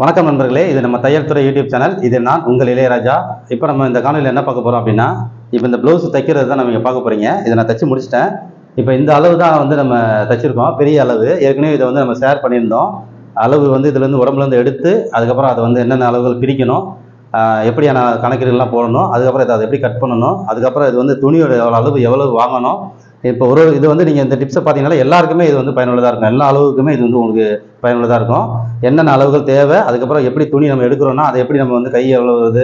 வணக்கம் நண்பர்களே, இது நம்ம தையல் துறை யூடியூப் சேனல். இது நான் உங்கள் இளையராஜா. இப்போ நம்ம இந்த காணொலியில் என்ன பார்க்க போகிறோம் அப்படின்னா, இப்போ இந்த ப்ளவுஸ் தைக்கிறது தான் நம்ம பார்க்க போகிறீங்க. இதை நான் தைச்சு முடிச்சிட்டேன். இப்போ இந்த அளவு தான் வந்து நம்ம தைச்சிருக்கோம், பெரிய அளவு. ஏற்கனவே இதை வந்து நம்ம ஷேர் பண்ணியிருந்தோம். அளவு வந்து இதுலேருந்து உடம்புலேருந்து எடுத்து அதுக்கப்புறம் அதை வந்து என்னென்ன அளவுகள் பிரிக்கணும், எப்படியான கணக்கீடுகள்லாம் போடணும், அதுக்கப்புறம் இதை அதை எப்படி கட் பண்ணணும், அதுக்கப்புறம் இது வந்து துணியோட அளவு எவ்வளவு வாங்கணும். இப்போ இது வந்து நீங்கள் இந்த டிப்ஸை பார்த்தீங்கன்னா எல்லாருக்குமே இது வந்து பயனுள்ளதாக இருக்கும். எல்லா அளவுக்குமே இது வந்து உங்களுக்கு பயனுள்ளதாக இருக்கும். என்னென்ன அளவுகள் தேவை, அதுக்கப்புறம் எப்படி துணி நம்ம எடுக்கிறோன்னா அதை எப்படி நம்ம வந்து கை எவ்வளோ வருது,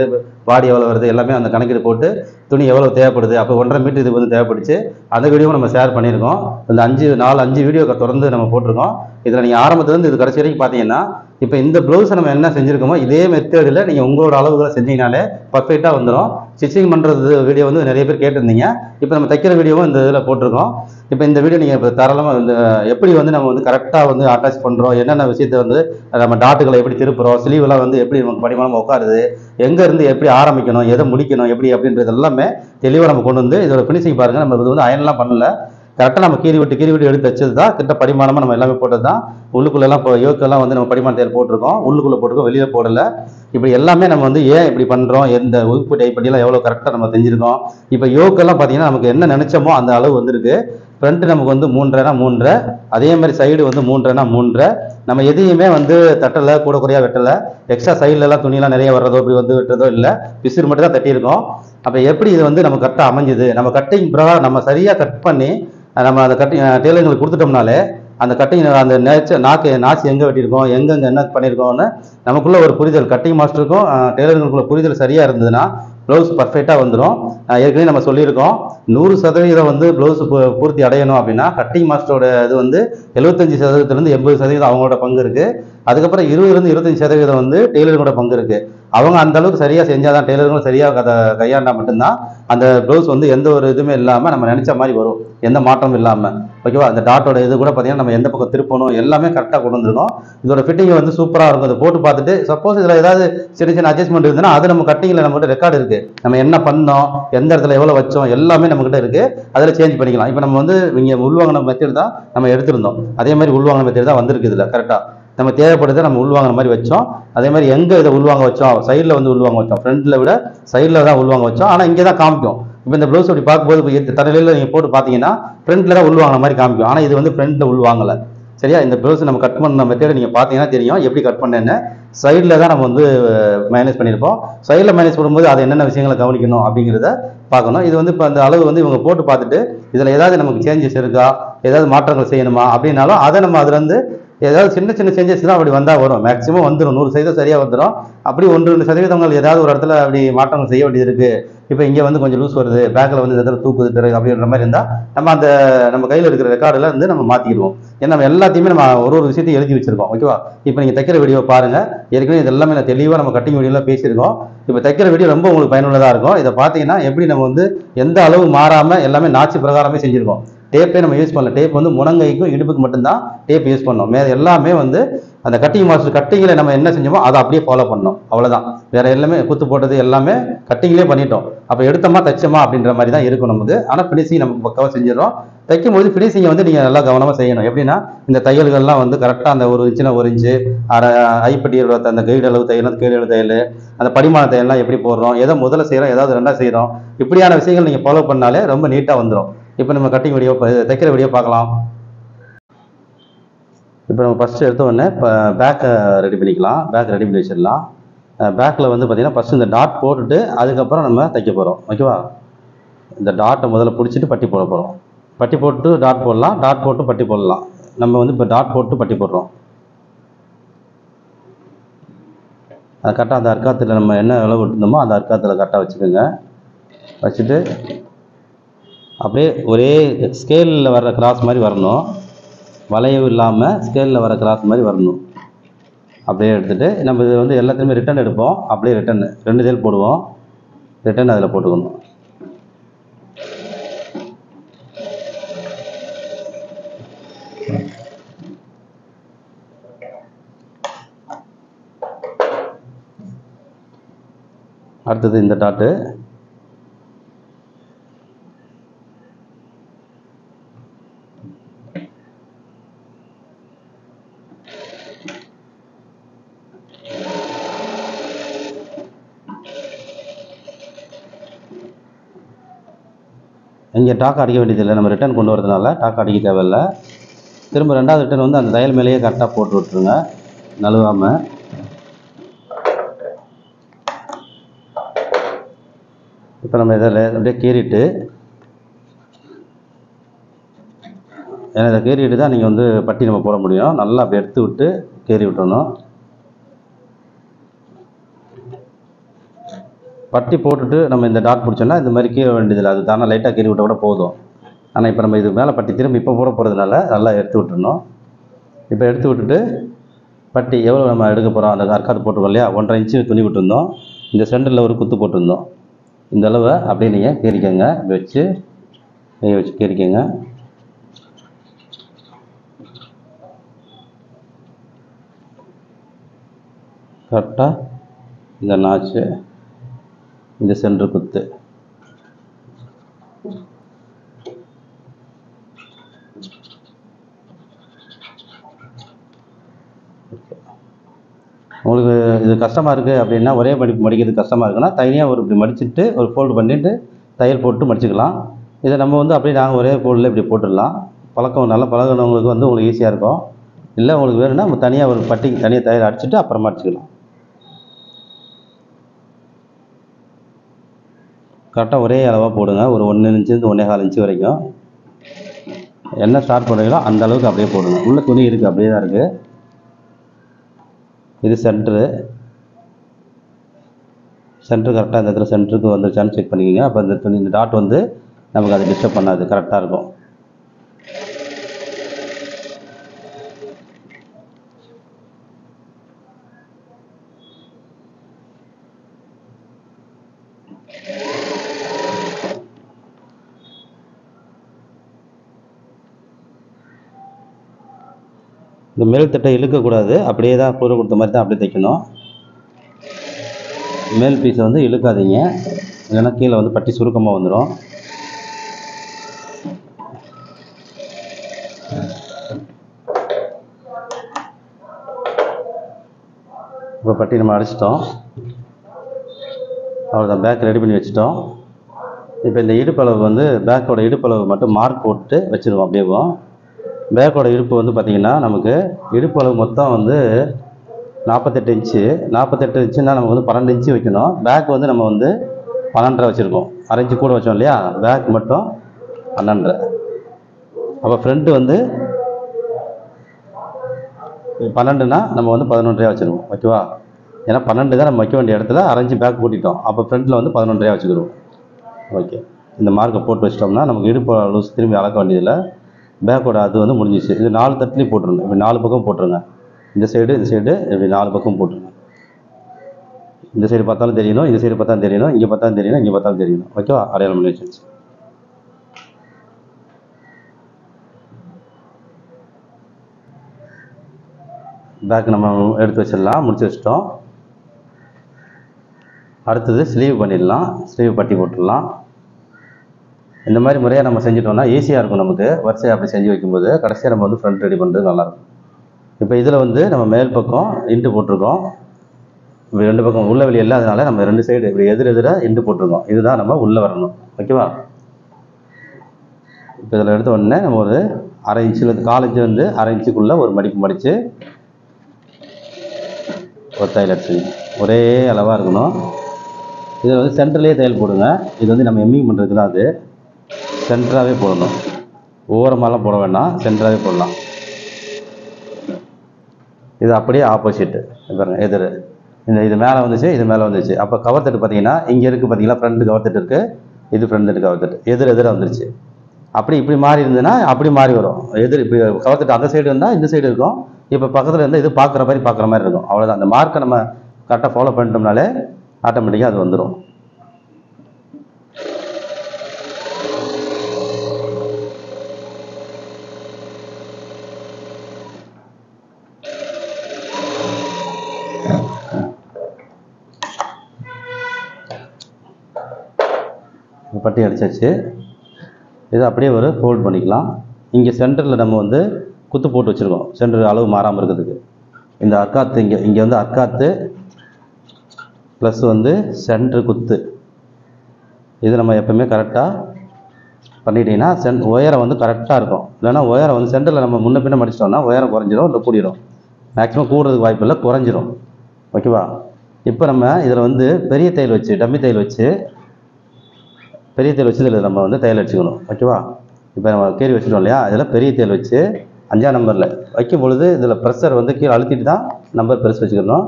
பாடி எவ்வளோ வருது, எல்லாமே அந்த கணக்கீடு போட்டு துணி எவ்வளோ தேவைப்படுது. அப்போ 1.5 மீட்டர் இது வந்து தேவைப்படுச்சு. அந்த வீடியோவும் நம்ம ஷேர் பண்ணியிருக்கோம். இந்த 5 வீடியோ தொடர்ந்து நம்ம போட்டிருக்கோம். இதில் நீங்கள் ஆரம்பத்துலேருந்து இது கடைசி வரைக்கும் பார்த்தீங்கன்னா, இப்போ இந்த ப்ளவுஸை நம்ம என்ன செஞ்சுருக்கோமோ இதே மெத்தேடில் நீங்கள் உங்களோட அளவுகளை செஞ்சீங்கனாலே பர்ஃபெக்டாக வந்துடும். ஸ்டிச்சிங் பண்ணுறது வீடியோ வந்து நிறைய பேர் கேட்டிருந்தீங்க. இப்போ நம்ம தைக்கிற வீடியோவும் இந்த இதில் போட்டிருக்கோம். இப்போ இந்த வீடியோ நீங்கள் இப்போ தாராளமாக இந்த எப்படி வந்து நம்ம வந்து கரெக்டாக வந்து அட்டாச் பண்ணுறோம், என்னென்ன விஷயத்தை வந்து நம்ம டாட்டுகளை எப்படி திருப்புறோம், ஸ்லீவெல்லாம் வந்து எப்படி நமக்கு படிமானமாக உட்காருது, எங்கேருந்து எப்படி ஆரம்பிக்கணும், எதை முடிக்கணும், எப்படி அப்படின்றது எல்லாமே தெளிவாக நம்ம கொண்டு வந்து இதோட ஃபினிஷிங் பாருங்கள். நம்ம இது வந்து அயன்லாம் பண்ணல, கரெக்டாக நம்ம கீறி விட்டு எடுத்து வச்சது தான். கிட்ட படிமானமாக நம்ம எல்லாமே போட்டது தான். உள்ளுக்குள்ளெல்லாம் இப்போ யோக்கெல்லாம் வந்து நம்ம படிமானத்தை போட்டிருக்கோம், உள்ளுக்குள்ளே போட்டிருக்கோம், வெளியே போடலை. இப்படி எல்லாமே நம்ம வந்து ஏன் இப்படி பண்ணுறோம், எந்த உறுப்பு டைப்படியெல்லாம் எவ்வளோ கரெக்டாக நம்ம செஞ்சுருக்கோம். இப்போ யோக்கெல்லாம் பார்த்தீங்கன்னா நமக்கு என்ன நினச்சோமோ அந்த அளவு வந்துருக்கு. ஃப்ரண்ட் நமக்கு வந்து 3.5னா 3.5, அதே மாதிரி சைடு வந்து 3.5னா 3.5. நம்ம எதையுமே வந்து தட்டலை, கூட குறையாக வெட்டலை. எக்ஸ்ட்ரா சைட்லலாம் துணியெல்லாம் நிறைய வர்றதோ இப்படி வந்து வெட்டுறதோ இல்லை, பிசுறு மட்டும் தான் தட்டியிருக்கோம். அப்போ எப்படி இது வந்து நம்ம கரெக்டாக அமைஞ்சுது, நம்ம கட்டிங் பிரகாரம் நம்ம சரியாக கட் பண்ணி நம்ம அந்த கட்டிங் டெய்லருங்களுக்கு கொடுத்துட்டோம்னாலே அந்த கட்டிங் அந்த நாச்சு எங்கே வெட்டியிருக்கோம், எங்கெங்கே என்ன பண்ணியிருக்கோம்னு நமக்குள்ள ஒரு புரிதல், கட்டிங் மாஸ்டருக்கும் டெய்லருங்களுக்குள்ள புரிதல் சரியாக இருந்ததுன்னா ப்ளவுஸ் பர்ஃபெக்டாக வந்துடும். ஏற்கனவே நம்ம சொல்லியிருக்கோம், 100% வந்து ப்ளவுஸ் பூர்த்தி அடையணும் அப்படின்னா கட்டிங் மாஸ்டரோட இது வந்து 75%லேருந்து 80% அவங்களோட பங்கு இருக்குது. அதுக்கப்புறம் 20லேருந்து 25% வந்து டெய்லருங்களோட பங்கு இருக்குது. அவங்க அந்த அளவுக்கு சரியாக செஞ்சால் தான், டெய்லருங்களும் சரியாக அதை கையாண்டா மட்டும்தான் அந்த ப்ளவுஸ் வந்து எந்த ஒரு இதுவுமே இல்லாமல் நம்ம நினச்ச மாதிரி வரும், எந்த மாற்றமும் இல்லாமல். ஓகேவா? அந்த டாட்டோட இது கூட பார்த்தீங்கன்னா நம்ம எந்த பக்கம் திருப்பணும் எல்லாமே கரெக்டாக கொண்டு வந்துருக்கோம். இதோட ஃபிட்டிங் வந்து சூப்பராக இருக்கும். அதை போட்டு பார்த்துட்டு சப்போஸ் இதில் ஏதாவது சின்ன சின்ன அட்ஜஸ்ட்மெண்ட் இருந்ததுன்னா அது நம்ம கட்டிங்கில் நம்மகிட்ட ரெக்கார்டு இருக்குது. நம்ம என்ன பண்ணோம், எந்த இடத்துல எவ்வளோ வச்சோம் எல்லாமே நம்மகிட்ட இருக்குது. அதில் சேஞ்ச் பண்ணிக்கலாம். இப்போ நம்ம வந்து இங்கே உள்வாங்கின மெத்தட் தான் நம்ம எடுத்திருந்தோம், அதே மாதிரி உள்வாங்கின மெத்தட் தான் வந்திருக்கு. இதில் கரெக்டாக நம்ம தேவைப்படுறதை நம்ம உள்வாங்கின மாதிரி வச்சோம். அதே மாதிரி எங்கே இதை உள்வாங்க வச்சோம், சைடில் வந்து உள்வாங்க வச்சோம், ஃப்ரண்ட்டில் விட சைடில் தான் உள்வாங்க வச்சோம். ஆனால் இங்கே தான் காமிக்கும். இப்போ இந்த ப்ளவுஸ் அப்படி பார்க்கும்போது தலையில நீங்கள் போட்டு பார்த்தீங்கன்னா ஃப்ரண்ட்டில் தான் உள்வாங்கின மாதிரி காமிக்கும். ஆனால் இது வந்து ஃப்ரண்ட்டில் உள்வாங்கலை. சரியா? இந்த ப்ளவுஸ் நம்ம கட் பண்ண மெத்தேடை நீங்கள் பார்த்தீங்கன்னா தெரியும் எப்படி கட் பண்ணேன்னு. சைடில் தான் நம்ம வந்து மைனஸ் பண்ணியிருப்போம். சைடில் மைனஸ் பண்ணும்போது அது என்னென்ன விஷயங்களை கவனிக்கணும் அப்படிங்கிறத பார்க்கணும். இது வந்து இப்போ அந்த அளவு வந்து இவங்க போட்டு பார்த்துட்டு இதில் ஏதாவது நமக்கு சேஞ்சஸ் இருக்கா, ஏதாவது மாற்றங்கள் செய்யணுமா அப்படின்னாலும் அதை நம்ம அதுலேருந்து ஏதாவது சின்ன சின்ன சேஞ்சஸ் தான் அப்படி வந்தால் வரும். மேக்ஸிமம் வந்துடும், 100% சரியாக வந்துடும். அப்படி 1-2% ஏதாவது ஒரு இடத்துல அப்படி மாற்றங்கள் செய்ய வேண்டியது இருக்குது. இப்போ இங்கே வந்து கொஞ்சம் லூஸ் வருது, பேக்கில் வந்து இடத்துல தூக்குது பிறகு அப்படின்ற மாதிரி இருந்தால் நம்ம கையில் இருக்கிற ரெக்கார்டில் இருந்து நம்ம மாற்றிடுவோம். ஏன்னா நம்ம எல்லாத்தையுமே நம்ம ஒரு விஷயத்தையும் எழுதி வச்சிருக்கோம். ஓகேவா? இப்போ நீங்கள் தைக்கிற வீடியோ பாருங்கள். ஏற்கனவே இது எல்லாமே நான் தெளிவாக நம்ம கட்டிங் வீடியோலாம் பேசியிருக்கோம். இப்போ தைக்கிற வீடியோ ரொம்ப உங்களுக்கு பயனுள்ளதாக இருக்கும். இதை பார்த்தீங்கன்னா எப்படி நம்ம வந்து எந்த அளவு மாறாமல் எல்லாமே நாச்சு பிரகாரமே செஞ்சுருக்கோம். டேப்பே நம்ம யூஸ் பண்ணல. டேப் வந்து முழங்கைக்கும் இடுப்புக்கு மட்டும்தான் டேப் யூஸ் பண்ணோம். எல்லாமே வந்து அந்த கட்டிங் மாஸ்டர் கட்டிங்கில் நம்ம என்ன செஞ்சோமோ அதை அப்படியே ஃபாலோ பண்ணோம், அவ்வளோதான். வேற எல்லாமே குத்து போட்டது எல்லாமே கட்டிங்லேயே பண்ணிட்டோம். அப்போ எடுத்தோமா தைச்சோமா அப்படின்ற மாதிரி தான் இருக்கும் நமக்கு. ஆனால் ஃபினிஷிங் நமக்கு பக்காவாக செஞ்சிடறோம். தைக்கும் போது ஃபினிஷிங்கை வந்து நீங்கள் நல்லா கவனமாக செய்யணும். எப்படின்னா இந்த தையல்கள்லாம் வந்து கரெக்டாக அந்த 1 இன்ச்சுனா 1 இன்ச்சு, ஐப்பட்டி அந்த கைடு அளவு தையல், கீழ் அளவு தையல், அந்த படிமான தையல்லாம் எப்படி போடுறோம், எதை முதல்ல செய்கிறோம், ஏதாவது ரெண்டாக செய்கிறோம், இப்படியான விஷயங்கள் நீங்கள் ஃபாலோ பண்ணாலே ரொம்ப நீட்டாக வந்துடும். இப்போ நம்ம கட்டிங் வீடியோ தைக்கிற வீடியோ பார்க்கலாம். இப்போ நம்ம ஃபஸ்ட்டு எடுத்த உடனே இப்போ பேக்கை ரெடி பண்ணிக்கலாம். பேக் ரெடி பண்ணி வச்சிடலாம். பேக்கில் வந்து பார்த்திங்கன்னா ஃபஸ்ட்டு இந்த டாட் போட்டுட்டு அதுக்கப்புறம் நம்ம தைக்க போகிறோம். ஓகேவா? இந்த டாட்டை முதல்ல பிடிச்சிட்டு பட்டி போட போகிறோம். பட்டி போட்டு டாட் போடலாம், டாட் போட்டு பட்டி போடலாம். நம்ம வந்து இப்போ டாட் போட்டு பட்டி போடுறோம். அது கரெக்டாக அந்த அர்க்காத்தில் நம்ம என்ன அளவு விட்டுருந்தோமோ அந்த அர்க்காத்தில் கரெக்டாக வச்சுக்கோங்க. வச்சுட்டு அப்படியே ஒரே ஸ்கேலில் வர்ற கிராஸ் மாதிரி வரணும், வளைவு இல்லாமல் ஸ்கேலில் வர கிராஸ் மாதிரி வரணும். அப்படியே எடுத்துகிட்டு நம்ம இது வந்து எல்லாத்தையுமே ரிட்டன் எடுப்போம். அப்படியே ரிட்டன் 2 தையல் போடுவோம், ரிட்டன் அதில் போட்டுக்கணும். அடுத்தது இந்த டாட்டு இங்கே டாக் அடிக்க வேண்டியதில்லை, நம்ம ரிட்டர்ன் கொண்டு வரதுனால டாக் அடிக்க தேவையில்லை. திரும்ப ரெண்டாவது ரிட்டர்ன் வந்து அந்த தையல் மேலேயே கரெக்டாக போட்டு விட்ருங்க நழுவாமல். இப்போ நம்ம இதில் அப்படியே கீறிட்டு, ஏன்னா இதை கீறிட்டு தான் நீங்கள் வந்து பட்டி நம்ம போட முடியும். நல்லா அப்படி எடுத்து விட்டு கீறி விட்டுறணும். பட்டி போட்டுட்டு நம்ம இந்த டாட் பிடிச்சோன்னா இந்த மாதிரி கீற வேண்டியதில்லை, அது தானே லைட்டாக கீறி விட்டால் கூட போதும். ஆனால் இப்போ நம்ம இது மேலே பட்டி திரும்ப இப்போ போட போகிறதுனால நல்லா எடுத்து விட்டுறணும். இப்போ எடுத்து விட்டுட்டு பட்டி எவ்வளோ நம்ம எடுக்க போகிறோம், அந்த அர்க்காத்து போட்டுருக்கோம் இல்லையா, 1.5 இன்ச்சு துணி விட்டுருந்தோம். இந்த சென்டரில் ஒரு குத்து போட்டிருந்தோம். இந்த அளவை அப்படியே நீங்கள் கீறிக்கங்க, இப்படி வச்சு கையை வச்சு கீறிக்கங்க. கரெக்டாக இந்த நாச்சு, இந்த சென்டர் குத்து, உங்களுக்கு இது கஷ்டமாக இருக்குது அப்படின்னா, ஒரே மடிக்கிறது கஷ்டமாக இருக்குன்னா தனியாக ஒரு இப்படி மடிச்சுட்டு ஒரு ஃபோல்டு பண்ணிவிட்டு தையல் போட்டு மடிச்சுக்கலாம். இதை நம்ம வந்து அப்படியே நாங்கள் ஒரே ஃபோல்டில் இப்படி போட்டுடலாம். பழக்கம் நல்லா பழகினவங்களுக்கு வந்து உங்களுக்கு ஈஸியாக இருக்கும். இல்லை உங்களுக்கு வேணும்னா நம்ம தனியாக ஒரு பட்டிக்கு தனியாக தையல் அடிச்சுட்டு அப்புறமா அடிச்சுக்கலாம். கரெக்டாக ஒரே அளவாக போடுங்க. ஒரு 1 இன்ச்சுலேருந்து 1.25 இன்ச்சு வரைக்கும் என்ன ஸ்டார்ட் பண்ணுறீங்களோ அந்த அளவுக்கு அப்படியே போடுங்க. உள்ள துணி இருக்குது, அப்படியே தான் இருக்குது. இது சென்ட்ரு கரெக்டாக இந்த இடத்துல சென்டருக்கு வந்துருச்சான்னு செக் பண்ணிக்கோங்க. அப்போ இந்த துணி இந்த டாட் வந்து நமக்கு அது டிஸ்டர்ப் பண்ணாது, கரெக்டாக இருக்கும். இந்த மேல் தட்டை இழுக்கக்கூடாது, அப்படியே தான் கூரை கொடுத்த மாதிரி தான் அப்படியே தைக்கணும். மேல் பீஸை வந்து இழுக்காதீங்க, இல்லைன்னா கீழே வந்து பட்டி சுருக்கமாக வந்துடும். இப்போ பட்டி நம்ம அடிச்சிட்டோம், அவ்வளோதான். பேக் ரெடி பண்ணி வச்சுட்டோம். இப்போ இந்த இடுப்பளவு வந்து பேக்கோட இடுப்பளவு மட்டும் மார்க் போட்டு வச்சுருவோம். அப்படியேவும் பேக்கோட இடுப்பு வந்து பார்த்திங்கன்னா நமக்கு இடுப்பு அளவு மொத்தம் வந்து 48 இன்ச்சு. 48 இன்ச்சுன்னா நமக்கு வந்து 12 இன்ச்சு வைக்கணும். பேக் வந்து நம்ம வந்து 12.5 வச்சுருக்கோம். 1/2 இன்ச்சு கூட வச்சோம் இல்லையா, பேக் மட்டும் 12.5. அப்போ ஃப்ரண்ட்டு வந்து 12னா நம்ம வந்து 11.5 வச்சுருவோம். ஓகேவா? ஏன்னா 12 தான் நம்ம வைக்க வேண்டிய இடத்துல 1/2 இன்ச்சு பேக் கூட்டிட்டோம். அப்போ ஃப்ரண்ட்டில் வந்து 11.5 வச்சுக்கிடுவோம். ஓகே, இந்த மார்க்கை போட்டு வச்சிட்டோம்னா நமக்கு இடுப்பு லூஸ் திரும்பி அளக்க வேண்டியதில்லை. பேக்கோட அது வந்து முடிஞ்சிச்சு. இது 4 தட்டுலேயும் போட்டுருங்க. இப்படி 4 பக்கம் போட்டுருங்க. இந்த சைடு இப்படி 4 பக்கம் போட்டுருங்க. இந்த சைடு பார்த்தாலும் தெரியணும், இந்த சைடு பார்த்தாலும் தெரியணும், இங்கே பார்த்தாலும் தெரியணும், இங்கே பார்த்தாலும் தெரியணும். ஓகேவா? அடையாளம் பண்ணி வச்சு பேக் நம்ம எடுத்து வச்சிடலாம். முடிச்சு வச்சிட்டோம். அடுத்தது ஸ்லீவ் பண்ணிடலாம். ஸ்லீவ் பட்டி போட்டுடலாம். இந்த மாதிரி முறையாக நம்ம செஞ்சிட்டோம்னா ஈஸியாக இருக்கும் நமக்கு. வரிசையாக அப்படி செஞ்சு வைக்கும்போது கடைசியாக நம்ம வந்து ஃப்ரண்ட் ரெடி பண்ணுறது நல்லாயிருக்கும். இப்போ இதில் வந்து நம்ம மேல் பக்கம் இண்டு போட்டிருக்கோம். இப்படி 2 பக்கம் உள்ள வெளியே இல்லாதனால நம்ம 2 சைடு இப்படி எதிராக இண்டு போட்டிருக்கோம். இதுதான் நம்ம உள்ளே வரணும். ஓகேவா? இப்போ இதில் எடுத்த உடனே நம்ம ஒரு 1/2 இன்ச்சுலேருந்து 1/4 இன்ச்சு வந்து 1/2 இன்ச்சுக்குள்ளே ஒரு மடிப்பு மடித்து ஒரு தையல் அடிச்சுங்க. ஒரே அளவாக இருக்கணும். இதில் வந்து சென்டர்லேயே தையல் போடுங்க. இது வந்து நம்ம எம்மிங் பண்ணுறதுக்கு தான். அது சென்டராகவே போடணும். ஓரமாலாம் போட வேண்டாம், சென்டராகவே போடலாம். இது அப்படியே ஆப்போசிட்டு பாருங்கள், எதிர் இது மேலே வந்துச்சு, இது மேலே வந்துச்சு. அப்போ கவர் தட்டு பார்த்தீங்கன்னா இங்கே இருக்குது. பார்த்தீங்கன்னா ஃப்ரண்ட் கவர் தட்டு இருக்குது, இது ஃப்ரண்ட் தட்டு கவர் தட்டு எதிராக வந்துருச்சு. அப்படி இப்படி மாறி இருந்ததுன்னா அப்படி மாறி வரும். இப்படி கவர் தட்டு அந்த சைடு இருந்தால் இந்த சைடு இருக்கும். இப்போ பக்கத்தில் இருந்தால் இது பார்க்குற மாதிரி இருக்கும். அவ்வளோதான். அந்த மார்க்கை நம்ம கரெக்டாக ஃபாலோ பண்ணிட்டோம்னாலே ஆட்டோமேட்டிக்காக அது வந்துடும். பட்டி அடிச்சாச்சு. இதை அப்படியே ஒரு ஃபோல்ட் பண்ணிக்கலாம். இங்கே சென்டரில் நம்ம வந்து குத்து போட்டு வச்சுருக்கோம், சென்டர் அளவு மாறாமல் இருக்கிறதுக்கு. இந்த அர்க்காத்து இங்கே வந்து அர்க்காத்து ப்ளஸ் வந்து சென்டர் குத்து, இது நம்ம எப்பவுமே கரெக்டாக பண்ணிட்டீங்கன்னா உயரம் வந்து கரெக்டாக இருக்கும். இல்லைன்னா உயரம் வந்து சென்டரில் நம்ம முன்ன பின்ன மடிச்சிட்டோம்னா உயரம் குறைஞ்சிரும், இல்லை கூடிரும். மேக்ஸிமம் கூடுறதுக்கு வாய்ப்பு இல்லை, குறைஞ்சிரும். ஓகேவா? இப்போ நம்ம இதில் வந்து பெரிய தையல் வச்சு, டம்மி தையல் வச்சு, பெரிய தையல் வச்சு இதில் நம்ம வந்து தையல் அடிச்சுக்கணும். ஓகேவா? இப்போ நம்ம கீறி வச்சுட்டோம் இல்லையா, இதில் பெரிய தையல் வச்சு 5ஆம் நம்பரில் வைக்கும் பொழுது இதில் ப்ரெஷர் வந்து கீழே அழுத்திட்டு தான் நம்பர் பெருசு வச்சுக்கணும்.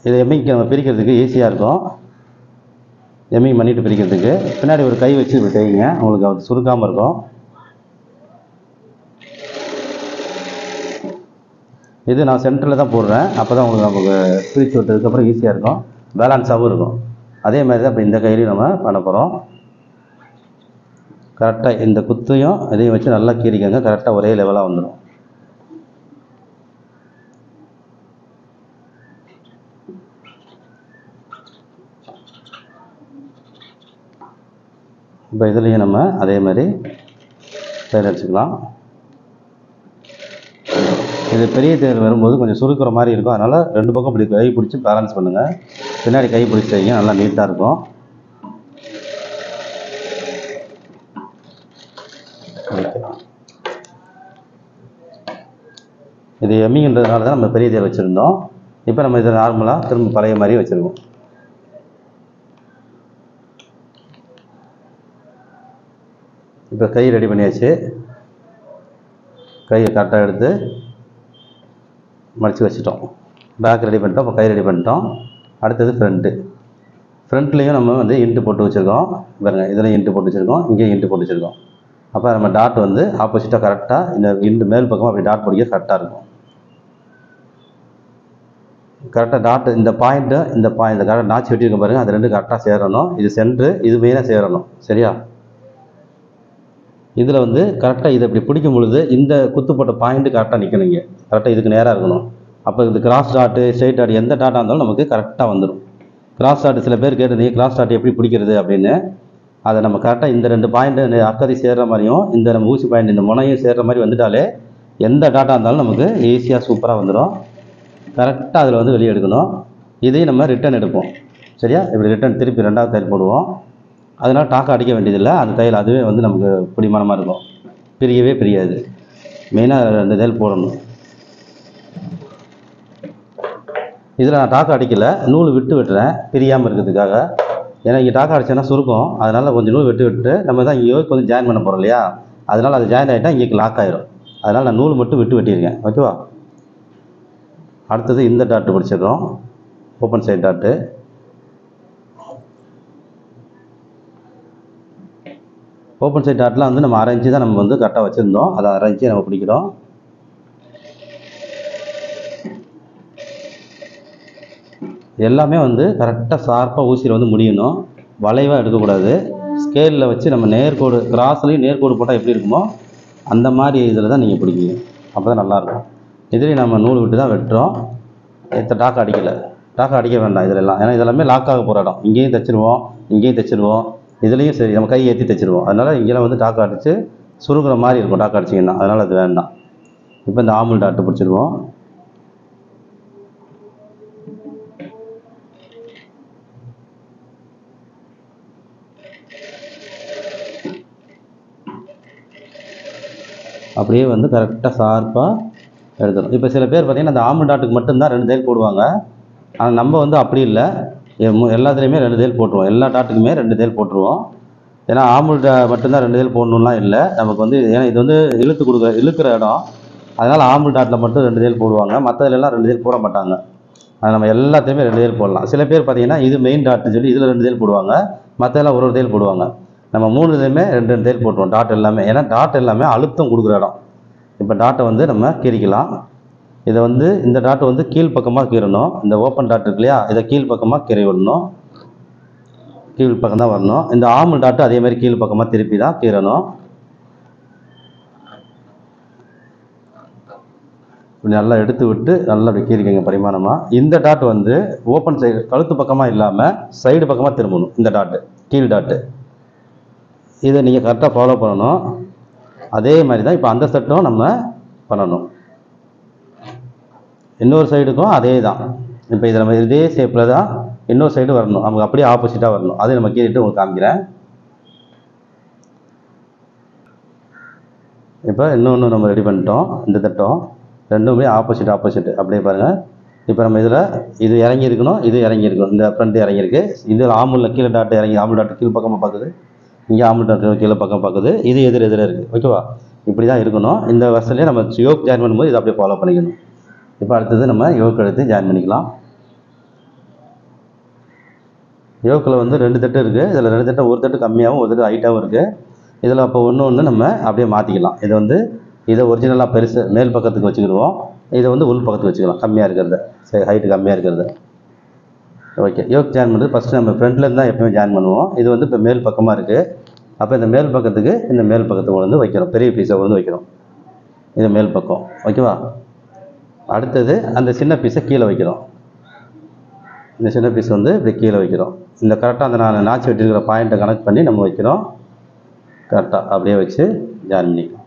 இதை எம்மிங்க்கு நம்ம பிரிக்கிறதுக்கு ஈஸியாக இருக்கும். எம்மிங் பண்ணிவிட்டு பிரிக்கிறதுக்கு பின்னாடி ஒரு கை வச்சு இப்படி தைங்க, உங்களுக்கு அது சுருக்காமல் இருக்கும். இது நான் சென்டரில் தான் போடுறேன், அப்போ தான் உங்களுக்கு நமக்கு பிரித்து விட்டதுக்கப்புறம் ஈஸியாக இருக்கும், பேலன்ஸாகவும் இருக்கும். அதே மாதிரி தான் இப்போ இந்த கையிலையும் நம்ம பண்ண போகிறோம். கரெக்டாக இந்த குத்தையும் இதையும் வச்சு நல்லா கீறிக்கங்க, கரெக்டாக ஒரே லெவலாக வந்துடும். இப்போ இதுலேயும் நம்ம அதே மாதிரி தையல் அடிச்சுக்கலாம். இது பெரிய தையல் வரும்போது கொஞ்சம் சுருக்கிற மாதிரி இருக்கும், அதனால் 2 பக்கம் இப்படி கை பிடிச்சி பேலன்ஸ் பண்ணுங்கள். பின்னாடி கை பிடிச்சி வைங்க, நல்லா நீட்டாக இருக்கும். இது எம்மிங்கிறதுனால தான் நம்ம பெரிய தையல் வச்சுருந்தோம். இப்போ நம்ம இதை நார்மலாக திரும்ப பழைய மாதிரி வச்சுருக்கோம். இப்போ கை ரெடி பண்ணியாச்சு. கையை கரெக்டாக எடுத்து மடித்து வச்சுட்டோம். பேக் ரெடி பண்ணிட்டோம், இப்போ கை ரெடி பண்ணிட்டோம். அடுத்தது ஃப்ரண்ட்லேயும் நம்ம வந்து இன்ட்டு போட்டு வச்சுருக்கோம். பாருங்கள், இதில் இன்ட்டு போட்டு வச்சுருக்கோம், இங்கேயும் இன்ட்டு போட்டு வச்சுருக்கோம். அப்போ நம்ம டாட் வந்து ஆப்போசிட்டாக கரெக்டாக இந்த இன்ட்டு மேல் பக்கமாக அப்படி டாட் பிடிக்க கரெக்டாக இருக்கும். கரெக்டாக டாட் இந்த பாயிண்ட்டு இந்த கரெக்டாக நாச்சு வெட்டியிருக்க பாருங்கள், அது 2 கரெக்டாக சேரணும். இது சென்ட்ரு, இது மெயினாக சேரணும். சரியா? இதில் வந்து கரெக்டாக இதை இப்படி பிடிக்கும் பொழுது இந்த குத்து போட்ட பாயிண்ட்டு கரெக்டாக நிற்கணுங்க, கரெக்டாக இதுக்கு நேராக இருக்கணும். அப்போ இது கிராஸ் டாட்டு, ஸ்ட்ரெயிட் டாட் எந்த டாட்டாக இருந்தாலும் நமக்கு கரெக்டாக வந்துடும். கிராஸ் டாட்டு சில பேர் கேட்டிருந்தீங்க, கிராஸ் டாட் எப்படி பிடிக்கிறது அப்படின்னு. அதை நம்ம கரெக்டாக இந்த 2 பாயிண்ட்டு அக்கறை சேர்கிற மாதிரியும் இந்த நம்ம ஊசி பாயிண்ட் இந்த முனையும் சேர்கிற மாதிரி வந்துட்டாலே எந்த டாட்டாக இருந்தாலும் நமக்கு ஈஸியாக சூப்பராக வந்துடும். கரெக்டாக அதில் வந்து வெளியே எடுக்கணும். இதையும் நம்ம ரிட்டன் எடுப்போம். சரியா? இப்படி ரிட்டன் திருப்பி 2வது தையல் போடுவோம். அதனால் டாக்கை அடிக்க வேண்டியதில்லை, அந்த தையல் அதுவே வந்து நமக்கு பிடிமானமாக இருக்கும், பிரியவே பிரியாது. மெயினாக 2 தையல் போடணும். இதில் நான் டாக்கை அடிக்கலை, நூல் விட்டு வெட்டுறேன் பிரியாமல் இருக்கிறதுக்காக. ஏன்னா இங்கே டாக்கை அடிச்சேன்னா சுருக்கும், அதனால் கொஞ்சம் நூல் விட்டு நம்ம தான் இங்கே கொஞ்சம் ஜாயின் பண்ண போகிறோம் இல்லையா, அதனால் அது ஜாயின் ஆகிட்டால் இங்கே லாக் ஆகிடும். அதனால் நான் நூல் மட்டும் விட்டு வெட்டியிருக்கேன். ஓகேவா? அடுத்தது இந்த டாட்டு பிடிச்சிடுறோம், open side dot. Open side டாட்லாம் வந்து நம்ம 1/2 இன்ச்சு தான் நம்ம வந்து கரெக்டாக வச்சுருந்தோம், அதை 1/2 இன்ச்சு நம்ம பிடிக்கிறோம். எல்லாமே வந்து கரெக்டாக ஷார்ப்பாக ஊசியில் வந்து முடியணும், வளைவாக எடுக்கக்கூடாது. ஸ்கேலில் வச்சு நம்ம நேர்கோடு, கிராஸ்லேயும் நேர்கோடு போட்டால் எப்படி இருக்குமோ அந்த மாதிரி இதில் தான் நீங்கள் பிடிக்கணும், அப்போ தான் நல்லாயிருக்கும். இதுலேயும் நம்ம நூல் விட்டு தான் வெட்டுறோம். டாக்கை அடிக்கலை, டாக்கை அடிக்க வேண்டாம் இதிலெல்லாம், ஏன்னா இதெல்லாமே லாக்காக போகிற இடம். இங்கேயும் தைச்சிருவோம், இங்கேயும் தைச்சிருவோம், இதுலேயும் சரி நம்ம கை ஏற்றி தைச்சிருவோம். அதனால் இங்கெல்லாம் வந்து டாக்கை அடித்து சுருக்கிற மாதிரி இருக்கும் டாக்கை அடிச்சிங்கன்னா, அதனால் அது வேண்டாம். இப்போ இந்த ஆமுல் டாட்டு பிடிச்சிருவோம். அப்படியே வந்து கரெக்டாக ஷார்ப்பாக எடுத்துடும். இப்போ சில பேர் பார்த்திங்கன்னா அந்த ஆமுல் டாட்டுக்கு மட்டும்தான் 2 தையல் போடுவாங்க, ஆனால் நம்ம வந்து அப்படி இல்லை, எல்லாத்துலேயுமே 2 தையல் போட்டுருவோம். எல்லா டாட்டுக்குமே 2 தையல் போட்டுருவோம். ஏன்னா ஆமுல் மட்டும்தான் 2 தையல் போடணும்லாம் இல்லை நமக்கு வந்து, ஏன்னா இது வந்து இழுக்கிற இடம், அதனால் ஆமுல் டாட்டில் மட்டும் 2 தையல் போடுவாங்க, மற்றதுலாம் 2 தையல் போட மாட்டாங்க. அது நம்ம எல்லாத்தையுமே 2 தையல் போடலாம். சில பேர் பார்த்திங்கன்னா இது மெயின் டாட்னு சொல்லி இதில் 2 தையல் போடுவாங்க, மற்றதெல்லாம் ஒரு தையல் போடுவாங்க. நம்ம 3 தையலுமே 2 தையல் போட்டுருவோம் டாட் எல்லாமே, ஏன்னா டாட் எல்லாமே அழுத்தம் கொடுக்குற இடம். இப்போ டாட்டை வந்து நம்ம கீறிக்கலாம். இதை வந்து இந்த டாட்டை வந்து கீழ் பக்கமாக கீறணும். இந்த ஓப்பன் டாட் இருக்கு இல்லையா, இதை கீழ் பக்கமாக கீறி விடணும், கீழ் பக்கம் தான் வரணும். இந்த ஆமுல் டாட்டு அதே மாதிரி கீழ் பக்கமாக திருப்பி தான் கீறணும். இப்படி நல்லா எடுத்து விட்டு நல்லா அப்படி கீறிக்கங்க பரிமாணமாக. இந்த டாட் வந்து ஓப்பன் சைடு கழுத்து பக்கமாக இல்லாமல் சைடு பக்கமாக திரும்பணும். இந்த டாட்டு கீழ் டாட்டு, இதை நீங்கள் கரெக்டாக ஃபாலோ பண்ணணும். அதே மாதிரி தான் இப்போ அந்த செட்டும் நம்ம பண்ணணும். இன்னொரு சைடுக்கும் அதே தான். இப்போ இதை நம்ம இதே ஷேப்பில் தான் இன்னொரு சைடு வரணும், நமக்கு அப்படியே ஆப்போசிட்டாக வரணும். அதை நம்ம கீறிட்டு உங்களுக்கு காமிக்கிறேன். இப்போ இன்னொன்று நம்ம ரெடி பண்ணிட்டோம். இந்த தட்டம் ரெண்டுமே ஆப்போசிட் அப்படியே பாருங்கள். இப்போ நம்ம இதில் இது இறங்கியிருக்கணும், இது இறங்கியிருக்கணும். இந்த ஃப்ரண்ட் இறங்கியிருக்கு. இதில் ஆமுலில் கீழே டாட் இறங்கி ஆமுல் டாட் கீழ் பக்கமாக பார்க்குது, இங்கே ஆமுல் டாட் கீழே பக்கம் பார்க்குது, இது எதிர இருக்குது. ஓகேவா? இப்படி தான் இருக்கணும். இந்த வருஷத்துலேயே நம்ம யோக் ஜாயின் பண்ணும்போது இதை அப்படியே ஃபாலோ பண்ணிக்கணும். இப்போ அடுத்தது நம்ம யோக் எடுத்து ஜாயின் பண்ணிக்கலாம். யோக்கில் வந்து 2 தட்டு இருக்குது. இதில் 2 தட்டு, ஒரு தட்டு கம்மியாகவும் ஒரு தட்டு ஹைட்டாகவும் இருக்குது. இதில் அப்போ ஒன்று நம்ம அப்படியே மாற்றிக்கலாம். இதை ஒரிஜினலாக பெருசு மேல் பக்கத்துக்கு வச்சுக்கிடுவோம். இதை வந்து உள் பக்கத்துக்கு வச்சுக்கலாம், கம்மியாக இருக்கிறத, சரி ஹைட்டு கம்மியாக இருக்கிறத. ஓகே, யோக் ஜாயின் பண்ணுறது ஃபஸ்ட்டு நம்ம ஃப்ரண்ட்லேருந்து தான் எப்போயுமே ஜாயின் பண்ணுவோம். இது வந்து இப்போ மேல் பக்கமாக இருக்குது. அப்போ இந்த மேல் பக்கத்துக்கு வந்து வைக்கிறோம், பெரிய பீஸை வந்து வைக்கிறோம். இது மேல் பக்கம். ஓகேவா? அடுத்தது அந்த சின்ன பீஸை கீழே வைக்கிறோம். இந்த சின்ன பீஸ் வந்து இப்படி கீழே வைக்கிறோம். இந்த கரெக்டாக அந்த நான் நாச்சு வெட்டிருக்கிற பாயிண்ட்டை கனெக்ட் பண்ணி நம்ம வைக்கிறோம். கரெக்டாக அப்படியே வச்சு ஜாயின் பண்ணிக்கலாம்.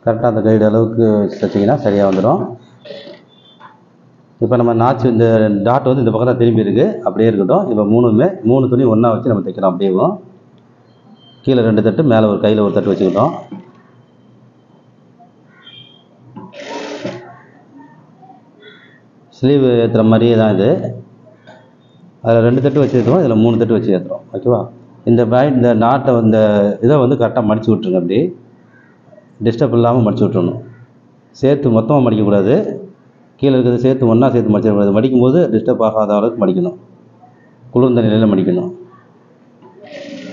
கரெக்டாக அந்த கைடு அளவுக்கு வச்சிங்கன்னா சரியாக வந்துடும். இப்போ நம்ம நாச்சு இந்த டாட் வந்து இந்த பக்கம் தான் திரும்பி இருக்குது, அப்படியே இருக்கட்டும். இப்போ 3 துணி ஒன்றா வச்சு நம்ம தைக்கிறோம். அப்படியேவும் கீழே 2 தட்டு, மேலே ஒரு கையில் ஒரு தட்டு வச்சுக்கிட்டோம். ஸ்லீவ் ஏற்றுற மாதிரியே தான் இது. அதில் 2 தட்டு வச்சு ஏற்றுவோம், இதில் 3 தட்டு வச்சு ஏற்றுறோம். ஓகேவா? இந்த நாட்டை இதை வந்து கரெக்டாக மடித்து விட்ருங்க. அப்படி டிஸ்டர்ப் இல்லாமல் மடித்து விட்டுறணும். சேர்த்து மொத்தமாக மடிக்கக்கூடாது. கீழே இருக்கிறது சேர்த்து ஒன்றா சேர்த்து மடிச்சிடக்கூடாது. மடிக்கும்போது டிஸ்டர்ப் ஆகாத அளவுக்கு மடிக்கணும். குளிர்ந்த நிலையில் மடிக்கணும்.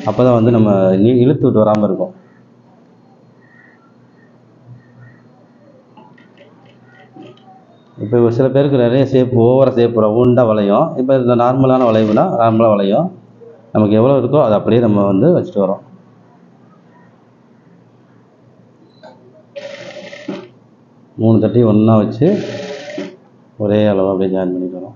அப்போ தான் வந்து நம்ம இழுத்து விட்டு வராமல் இருக்கும். இப்போ சில பேருக்கு நிறைய ஓவராக ஷேப் ரவுண்டாக வளையும். இப்போ இந்த நார்மலான வளைவுனா நார்மலாக வளையும். நமக்கு எவ்வளோ இருக்கோ அதை அப்படியே நம்ம வந்து வச்சுட்டு வரோம். மூணு தட்டையும் ஒன்றா வச்சு ஒரே அளவாக அப்படியே ஜாயின் பண்ணிக்கிறோம்.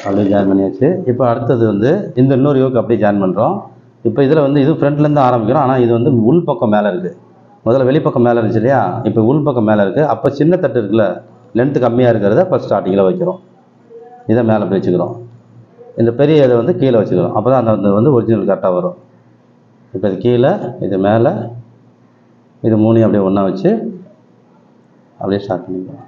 அப்படியே ஜாயின் பண்ணியாச்சு. இப்போ அடுத்தது வந்து இந்த இன்னொரு யோக்கு அப்படியே ஜாயின் பண்ணுறோம். இப்போ இதில் வந்து இது ஃப்ரண்ட்லேருந்து ஆரம்பிக்கிறோம். ஆனால் இது வந்து உள்பக்கம் மேலே இருக்குது. முதல்ல வெளிப்பக்கம் மேலே இருந்துச்சு இல்லையா? இப்போ உள்பக்கம் மேலே இருக்குது. அப்போ சின்ன தட்டு இருக்குல்ல, லென்த்து கம்மியாக இருக்கிறத ஃபஸ்ட் ஸ்டார்டிங்கில் வைக்கிறோம். இதை மேலே அப்படி வச்சுக்கிறோம். இந்த பெரிய இதை வந்து கீழே வச்சுக்கிறோம். அப்போ தான் அந்த வந்து ஒரிஜினல் கரெக்டாக வரும். இப்போ இது கீழே, இது மேலே, இது மூணையும் அப்படியே ஒன்றா வச்சு அப்படியே ஸ்டார்ட் பண்ணிக்கலாம்.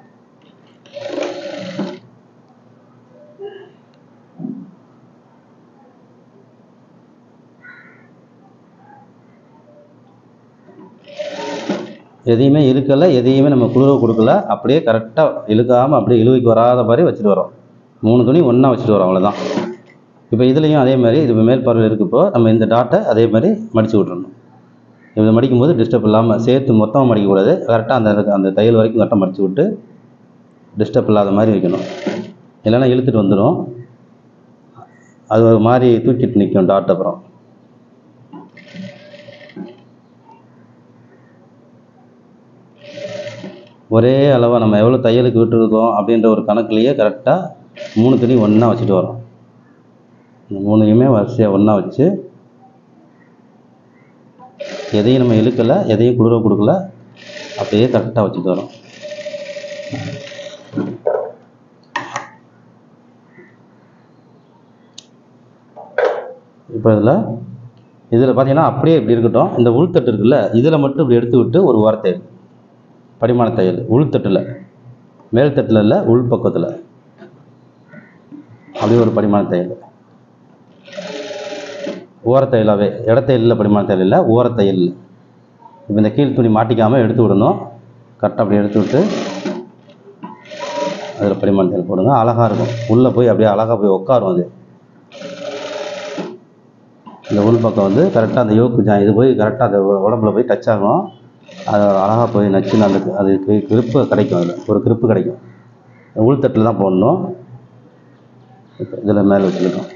எதையுமே இழுக்கலை, எதையுமே நம்ம குளிர கொடுக்கல. அப்படியே கரெக்டாக இழுக்காமல் அப்படியே இழுவைக்கு வராத மாதிரி வச்சுட்டு வரோம். 3 துணி ஒன்றா வச்சுட்டு வரோம், அவ்வளோதான். இப்போ இதுலேயும் அதே மாதிரி இது மேல் பார்வையில் இருக்கப்போ நம்ம இந்த டாட்டை அதே மாதிரி மடித்து விட்றணும். இதை மடிக்கும்போது டிஸ்டர்ப் இல்லாமல் சேர்த்து மொத்தமாக மடிக்கக்கூடாது. கரெக்டாக அந்த தையல் வரைக்கும் கரெக்டாக மடித்து விட்டு டிஸ்டர்ப் இல்லாத மாதிரி வைக்கணும். இல்லைன்னா இழுத்துட்டு வந்துடும். அது ஒரு மாதிரி தூக்கிட்டு நிற்கும் டாட். அப்புறம் ஒரே அளவாக நம்ம எவ்வளோ தையலுக்கு விட்டுருக்கோம் அப்படின்ற ஒரு கணக்குலேயே கரெக்டாக 3 துணி ஒன்றா வச்சுட்டு வரோம். இந்த 3ஐயுமே வரிசையாக ஒன்றா வச்சு எதையும் நம்ம இழுக்கலை, எதையும் குளிர கொடுக்கல, அப்படியே கரெக்டாக வச்சுட்டு வரோம். இப்போ இதில் பார்த்தீங்கன்னா அப்படியே இப்படி இருக்கட்டும். இந்த உள்தட்டு இருக்குல்ல, இதில் மட்டும் இப்படி எடுத்து விட்டு ஒரு ஓரத்தையல் படிமான தையல் உள்தட்டில், மேல் தட்டில் இல்லை, உள் பக்கத்தில் அப்படியே ஒரு படிமான தையல். ஓரத்தையலாகவே, இடத்தையில் படிமான தையல் இல்லை, ஓரத்தையல். இப்போ இந்த கீழ் துணி மாட்டிக்காமல் எடுத்து விடணும். கரெக்டாக அப்படி எடுத்து விட்டு அதில் படிமான தையல் போடுங்க. அழகாக இருக்கும். உள்ளே போய் அப்படியே அழகாக போய் உட்காரும். அது இந்த உள் பக்கம் வந்து கரெக்டாக அந்த யோக்கு இது போய் கரெக்டாக அந்த உடம்புல போய் டச் ஆகும். அது அழகாக போய் நச்சுன்னு அதுக்கு கிரிப்பு கிடைக்கும். அதில் ஒரு கிரிப்பு கிடைக்கும். உள்தட்டில் தான் போடணும். இப்போ இதில் மேலே வச்சுருக்கோம்.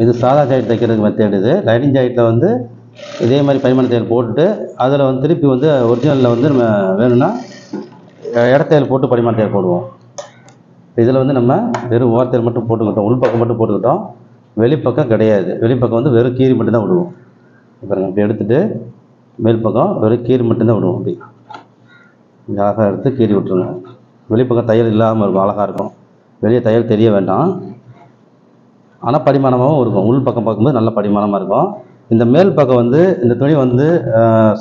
இது சாதா ஜாக்கெட் தைக்கிறதுக்கு மெத்தேட். இது லைனிங் ஜாக்கெட்டில் வந்து இதே மாதிரி பரிமாண தையல் போட்டுட்டு அதில் வந்து திருப்பி வந்து ஒரிஜினலில் வந்து நம்ம வேணும்னா இடத்தையில் போட்டு படிமான தையல் போடுவோம். இதில் வந்து நம்ம வெறும் ஓரத்தையில் மட்டும் போட்டுக்கிட்டோம், உள்பக்கம் மட்டும் போட்டுக்கிட்டோம், வெளிப்பக்கம் கிடையாது. வெளிப்பக்கம் வந்து வெறும் கீறி மட்டும்தான் விடுவோம். பாருங்க, இப்படி எடுத்துகிட்டு மேல் பக்கம் வெறும் கீறி மட்டும்தான் விடுவோம். அப்படி அழகாக எடுத்து கீறி விட்டுருங்க. வெளிப்பக்கம் தையல் இல்லாமல் இருக்கும், அழகாக இருக்கும். வெளியே தையல் தெரிய வேண்டாம், ஆனால் படிமானமாகவும் இருக்கும். உள் பக்கம் பார்க்கும்போது நல்ல படிமானமாக இருக்கும். இந்த மேல் பக்கம் வந்து இந்த துணி வந்து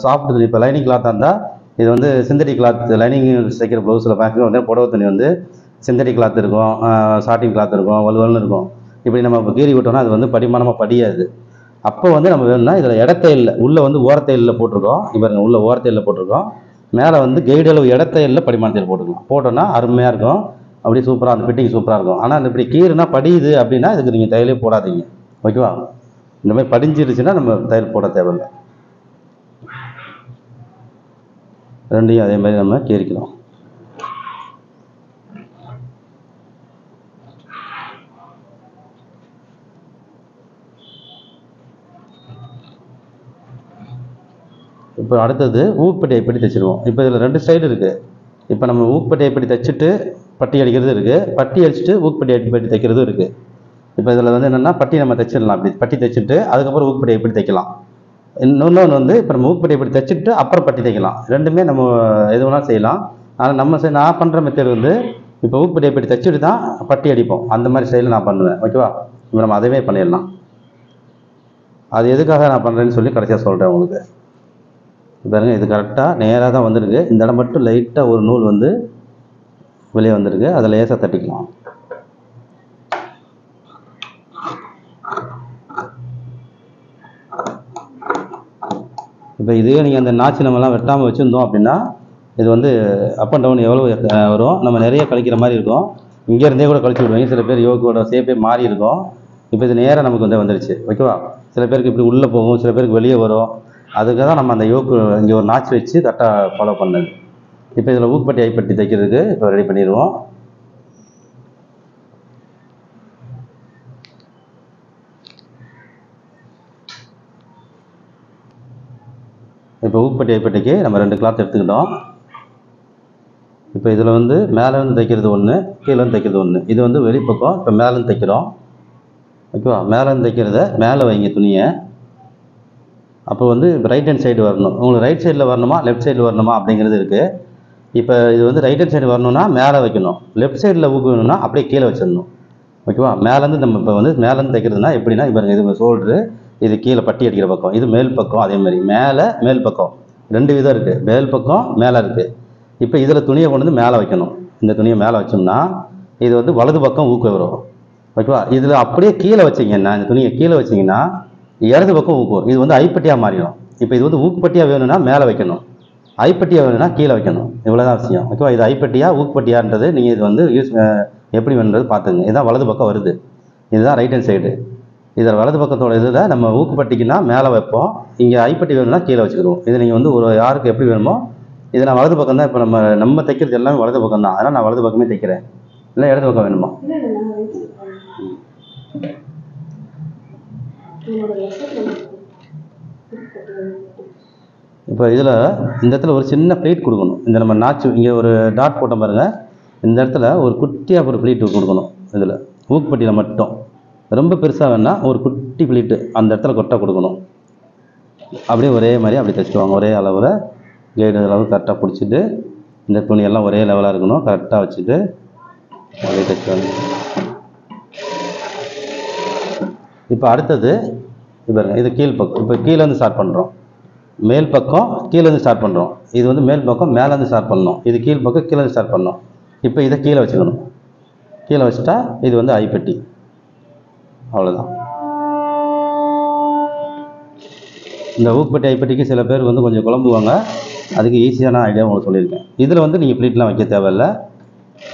சாஃப்ட் துணி. இப்போ லைனிங் கிளாத்தாக இருந்தால் இது வந்து சிந்தட்டிக் கிளாத். லைனிங் தைக்கிற ப்ளவுஸில் மேக்ஸிமம் வந்து புடவை துணி வந்து சிந்தட்டிக் கிளாத் இருக்கும், சாட்டின் கிளாத் இருக்கும், வலுவல்னு இருக்கும். இப்படி நம்ம இப்போ கீறி விட்டோம்னா அது வந்து படிமானமாக படியாது. அப்போ வந்து நம்ம வேணும்னா இதில் இடத்தையில் உள்ளே வந்து ஓரத்தையில் போட்டிருக்கோம். இப்போ உள்ள ஓரத்தையில் போட்டிருக்கோம், மேலே வந்து கைடு அளவு இடத்தையில் படிமானத்தையில் போட்டுக்கலாம். போட்டோன்னா அருமையாக இருக்கும், அப்படியே சூப்பராக அந்த ஃபிட்டிங் சூப்பராக இருக்கும். ஆனால் அந்த இப்படி கீறுனா படியுது அப்படின்னா இதுக்கு நீங்கள் தையலே போடாதீங்க, ஓகேவா? இந்த மாதிரி படிஞ்சிருச்சுன்னா நம்ம தையல் போட தேவையில்லை. ரெண்டையும் அதே மாதிரி நம்ம கீறிக்கலாம். இப்போ அடுத்தது ஊக்குப்பட்டி எப்படி தைச்சிருவோம். இப்போ இதில் 2 ஸ்டைல் இருக்குது. இப்போ நம்ம ஊக்குப்பட்டி எப்படி தைச்சிட்டு பட்டி அடிக்கிறது இருக்குது, பட்டி அடிச்சுட்டு ஊக்குப்பட்டி எப்படி தைக்கிறதும் இருக்குது. இப்போ இதில் வந்து என்னென்னா பட்டி நம்ம தைச்சிடலாம். அப்படி பட்டி தைச்சிட்டு அதுக்கப்புறம் ஊக்குப்பட்டி எப்படி தைக்கலாம். இன்னொன்று வந்து இப்போ நம்ம ஊக்குப்பட்டி எப்படி தைச்சிட்டு அப்புறம் பட்டி தைக்கலாம். ரெண்டுமே நம்ம எது வேணாலும் செய்யலாம். ஆனால் நான் பண்ணுற மெத்தட் வந்து இப்போ ஊக்குப்பட்டி எப்படி தைச்சிட்டு தான் பட்டி அடிப்போம். அந்த மாதிரி ஸ்டைலில் நான் பண்ணுவேன், ஓகேவா? இப்போ நம்ம அதவே பண்ணிடலாம். அது எதுக்காக நான் பண்ணுறேன்னு சொல்லி கடைசியாக சொல்கிறேன் உங்களுக்கு. பாருங்க, இது கரெக்டாக நேராக தான் வந்துருக்கு. இந்த இடம் மட்டும் லைட்டாக ஒரு நூல் வந்து வெளியே வந்துருக்கு, அதை லேசாக தட்டிக்கலாம். இப்போ இதே நீங்கள் அந்த நாச்சு நம்மலாம் வெட்டாமல் வச்சுருந்தோம் அப்படின்னா இது வந்து அப் அண்ட் டவுன் எவ்வளோ வரும், நம்ம நிறைய கழிக்கிற மாதிரி இருக்கும். இங்கேருந்தே கூட கழிச்சு விடுவாங்க. சில பேர் யோகோட ஷேப்பே மாறி இருக்கும். இப்போ இது நேராக நமக்கு வந்து வந்துருச்சு, ஓகேவா? சில பேருக்கு இப்படி உள்ளே போகும், சில பேருக்கு வெளியே வரும். அதுக்கு தான் நம்ம அந்த யோக்கு இங்கே ஒரு நாச்சு வச்சு கரெக்டாக ஃபாலோ பண்ணது. இப்போ இதில் ஊக்குப்பட்டி ஐப்பட்டி தைக்கிறதுக்கு இப்போ ரெடி பண்ணிடுவோம். இப்போ ஊக்குப்பட்டி ஐப்பட்டிக்கு நம்ம 2 கிளாத் எடுத்துக்கிட்டோம். இப்போ இதில் வந்து மேலேருந்து தைக்கிறது ஒன்று, கீழேருந்து தைக்கிறது ஒன்று. இது வந்து வெளிப்பக்கம். இப்போ மேலேருந்து தைக்கிறோம், ஓகேவா? மேலேருந்து தைக்கிறத மேலே வைங்க துணியை. அப்போ வந்து ரைட் ஹேண்ட் சைடு வரணும். உங்களுக்கு ரைட் சைடில் வரணுமா லெஃப்ட் சைடில் வரணுமா அப்படிங்கிறது இருக்குது. இப்போ இது வந்து ரைட் ஹேண்ட் சைடு வரணும்னா மேலே வைக்கணும், லெஃப்ட் சைடில் ஊக்கு வேணும்னா அப்படியே கீழே வச்சிடணும், ஓகேவா? மேலேருந்து நம்ம இப்போ வந்து மேலேருந்து தைக்கிறதுனா எப்படின்னா, இப்போ இது ஷோல்ட்ரு, இது கீழே பட்டி அடிக்கிற பக்கம், இது மேல் பக்கம். அதே மாதிரி மேலே மேல் பக்கம் 2 விதம் இருக்குது, மேல் பக்கம் மேலே இருக்குது. இப்போ இதில் துணியை கொண்டு வந்து மேலே வைக்கணும். இந்த துணியை மேலே வச்சோம்னா இது வந்து வலது பக்கம் ஊக்கு வரும், ஓகேவா? இதில் அப்படியே கீழே வச்சிங்கன்னா, இந்த துணியை கீழே வச்சிங்கன்னா இடது பக்கம் ஊக்கு வரும். இது வந்து ஐப்பட்டியாக மாறிடும். இப்போ இது வந்து ஊக்குப்பட்டியாக வேணும்னா மேலே வைக்கணும், ஐப்பட்டியாக வேணும்னா கீழே வைக்கணும். இவ்வளோதான் விஷயம், ஓகேவா? இது ஐப்பட்டியா ஊக்குப்பட்டியான்றது நீங்கள் இது வந்து எப்படி வேணுன்றது பார்த்துங்க. இதுதான் வலது பக்கம் வருது, இதுதான் ரைட் ஹேண்ட் சைடு. இதில் வலது பக்கத்தோட இதில் நம்ம ஊக்குப்பட்டிக்குன்னா மேலே வைப்போம், இங்கே ஐப்பட்டி வேணும்னா கீழே வச்சுக்கிடுவோம். இது நீங்கள் வந்து ஒரு யாருக்கு எப்படி வேணுமோ. இது நான் வலது பக்கம் தான். இப்போ நம்ம தைக்கிறது எல்லாமே வலது பக்கம் தான், அதனால் நான் வலது பக்கமே தைக்கிறேன். இல்லை இடது பக்கம் வேணுமா? இப்போ இதில் இந்த இடத்துல ஒரு சின்ன ப்ளீட் கொடுக்கணும். இந்த நம்ம நாச்சு இங்கே ஒரு டாட் போட்ட பாருங்கள், இந்த இடத்துல ஒரு குட்டியாக ஒரு ப்ளீட் கொடுக்கணும். இதில் ஊக்குப்பட்டியில் மட்டும் ரொம்ப பெருசாக வேணால் ஒரு குட்டி ப்ளீட்டு அந்த இடத்துல கொட்டை கொடுக்கணும். அப்படியே ஒரே மாதிரி அப்படி தைச்சிடுவாங்க. ஒரே அளவில் கைடு அளவு கரெக்டாக பிடிச்சிட்டு இந்த துணியெல்லாம் ஒரே லெவலாக இருக்கணும், கரெக்டாக வச்சுட்டு அப்படியே தைச்சிடுவாங்க. இப்போ அடுத்தது பாருங்க, இது கீழ் பக்கம். இப்போ கீழேருந்து ஸ்டார்ட் பண்ணுறோம், மேல் பக்கம் கீழேருந்து ஸ்டார்ட் பண்ணுறோம். இது வந்து மேல் பக்கம் மேலேருந்து ஸ்டார்ட் பண்ணணும், இது கீழ் பக்கம் கீழேருந்து ஸ்டார்ட் பண்ணணும். இப்போ இதை கீழே வச்சுக்கணும். கீழே வச்சுட்டா இது வந்து ஐப்பட்டி, அவ்வளோதான். இந்த ஊக்குப்பட்டி ஐப்பட்டிக்கு சில பேர் வந்து கொஞ்சம் குழம்புவாங்க, அதுக்கு ஈஸியான ஐடியா உங்களுக்கு சொல்லியிருக்கேன். இதில் வந்து நீங்கள் ப்ளீட்லாம் வைக்க தேவையில்லை.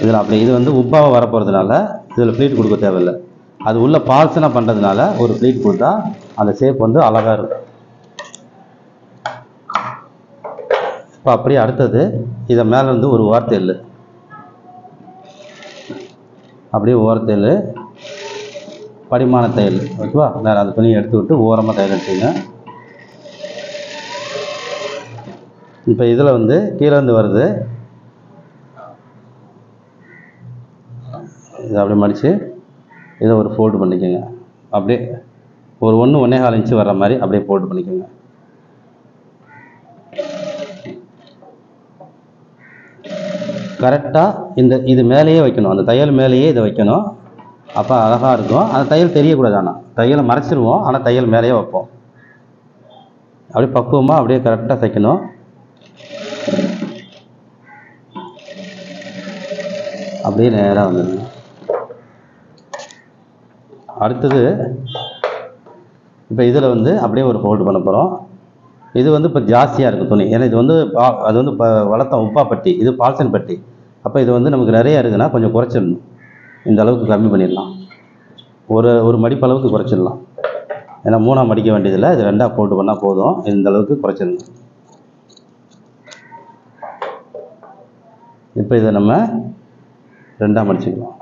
இதில் அப்படி இது வந்து உப்பாக வரப்போகிறதுனால இதில் ப்ளீட் கொடுக்க தேவையில்லை. அது உள்ள பால்சனாக பண்ணுறதுனால ஒரு ப்ளீட் கொடுத்தா அந்த ஷேப் வந்து அழகாக இருக்கும். இப்போ அப்படியே அடுத்தது இதை மேலே வந்து ஒரு ஓரத்தையில் அப்படியே ஓரத்தையில் படிமான தையல், ஓகேவா? வேறு அந்த துணியை எடுத்து விட்டு ஓரமாக தையல் எடுத்துங்க. இப்போ இதில் வந்து கீழே இருந்து வருது, இதை அப்படியே மடித்து இதை ஒரு ஃபோல்டு பண்ணிக்கோங்க. அப்படியே ஒரு 1-1.25 இன்ச்சு வர்ற மாதிரி அப்படியே ஃபோல்டு பண்ணிக்கோங்க. கரெக்டாக இது மேலேயே வைக்கணும், அந்த தையல் மேலேயே இதை வைக்கணும். அப்போ அழகாக இருக்கும். அந்த தையல் தெரியக்கூடாது, ஆனால் தையலை மறைச்சிருவோம், ஆனால் தையல் மேலேயே வைப்போம். அப்படியே பக்குவமாக அப்படியே கரெக்டாக தைக்கணும். அப்படியே நேராக வந்துடுங்க. அடுத்தது இப்போ இதில் அப்படியே ஒரு ஃபோல்டு பண்ண போகிறோம். இது இப்போ ஜாஸ்தியாக இருக்குது துணி, ஏன்னா இது அது வளர்த்த உப்பாப்பட்டி, இது பால்சன் பட்டி. அப்போ இது நமக்கு நிறைய இருக்குன்னா கொஞ்சம் குறைச்சிடணும். இந்த அளவுக்கு கம்மி பண்ணிடலாம், ஒரு மடிப்பளவுக்கு குறைச்சிடலாம். ஏன்னா 3ஆக மடிக்க வேண்டியதில்லை, இது 2ஆக ஃபோல்டு பண்ணால் போதும். இந்த அளவுக்கு குறைச்சிடணும். இப்போ இதை நம்ம 2ஆக மடிச்சுக்கலாம்.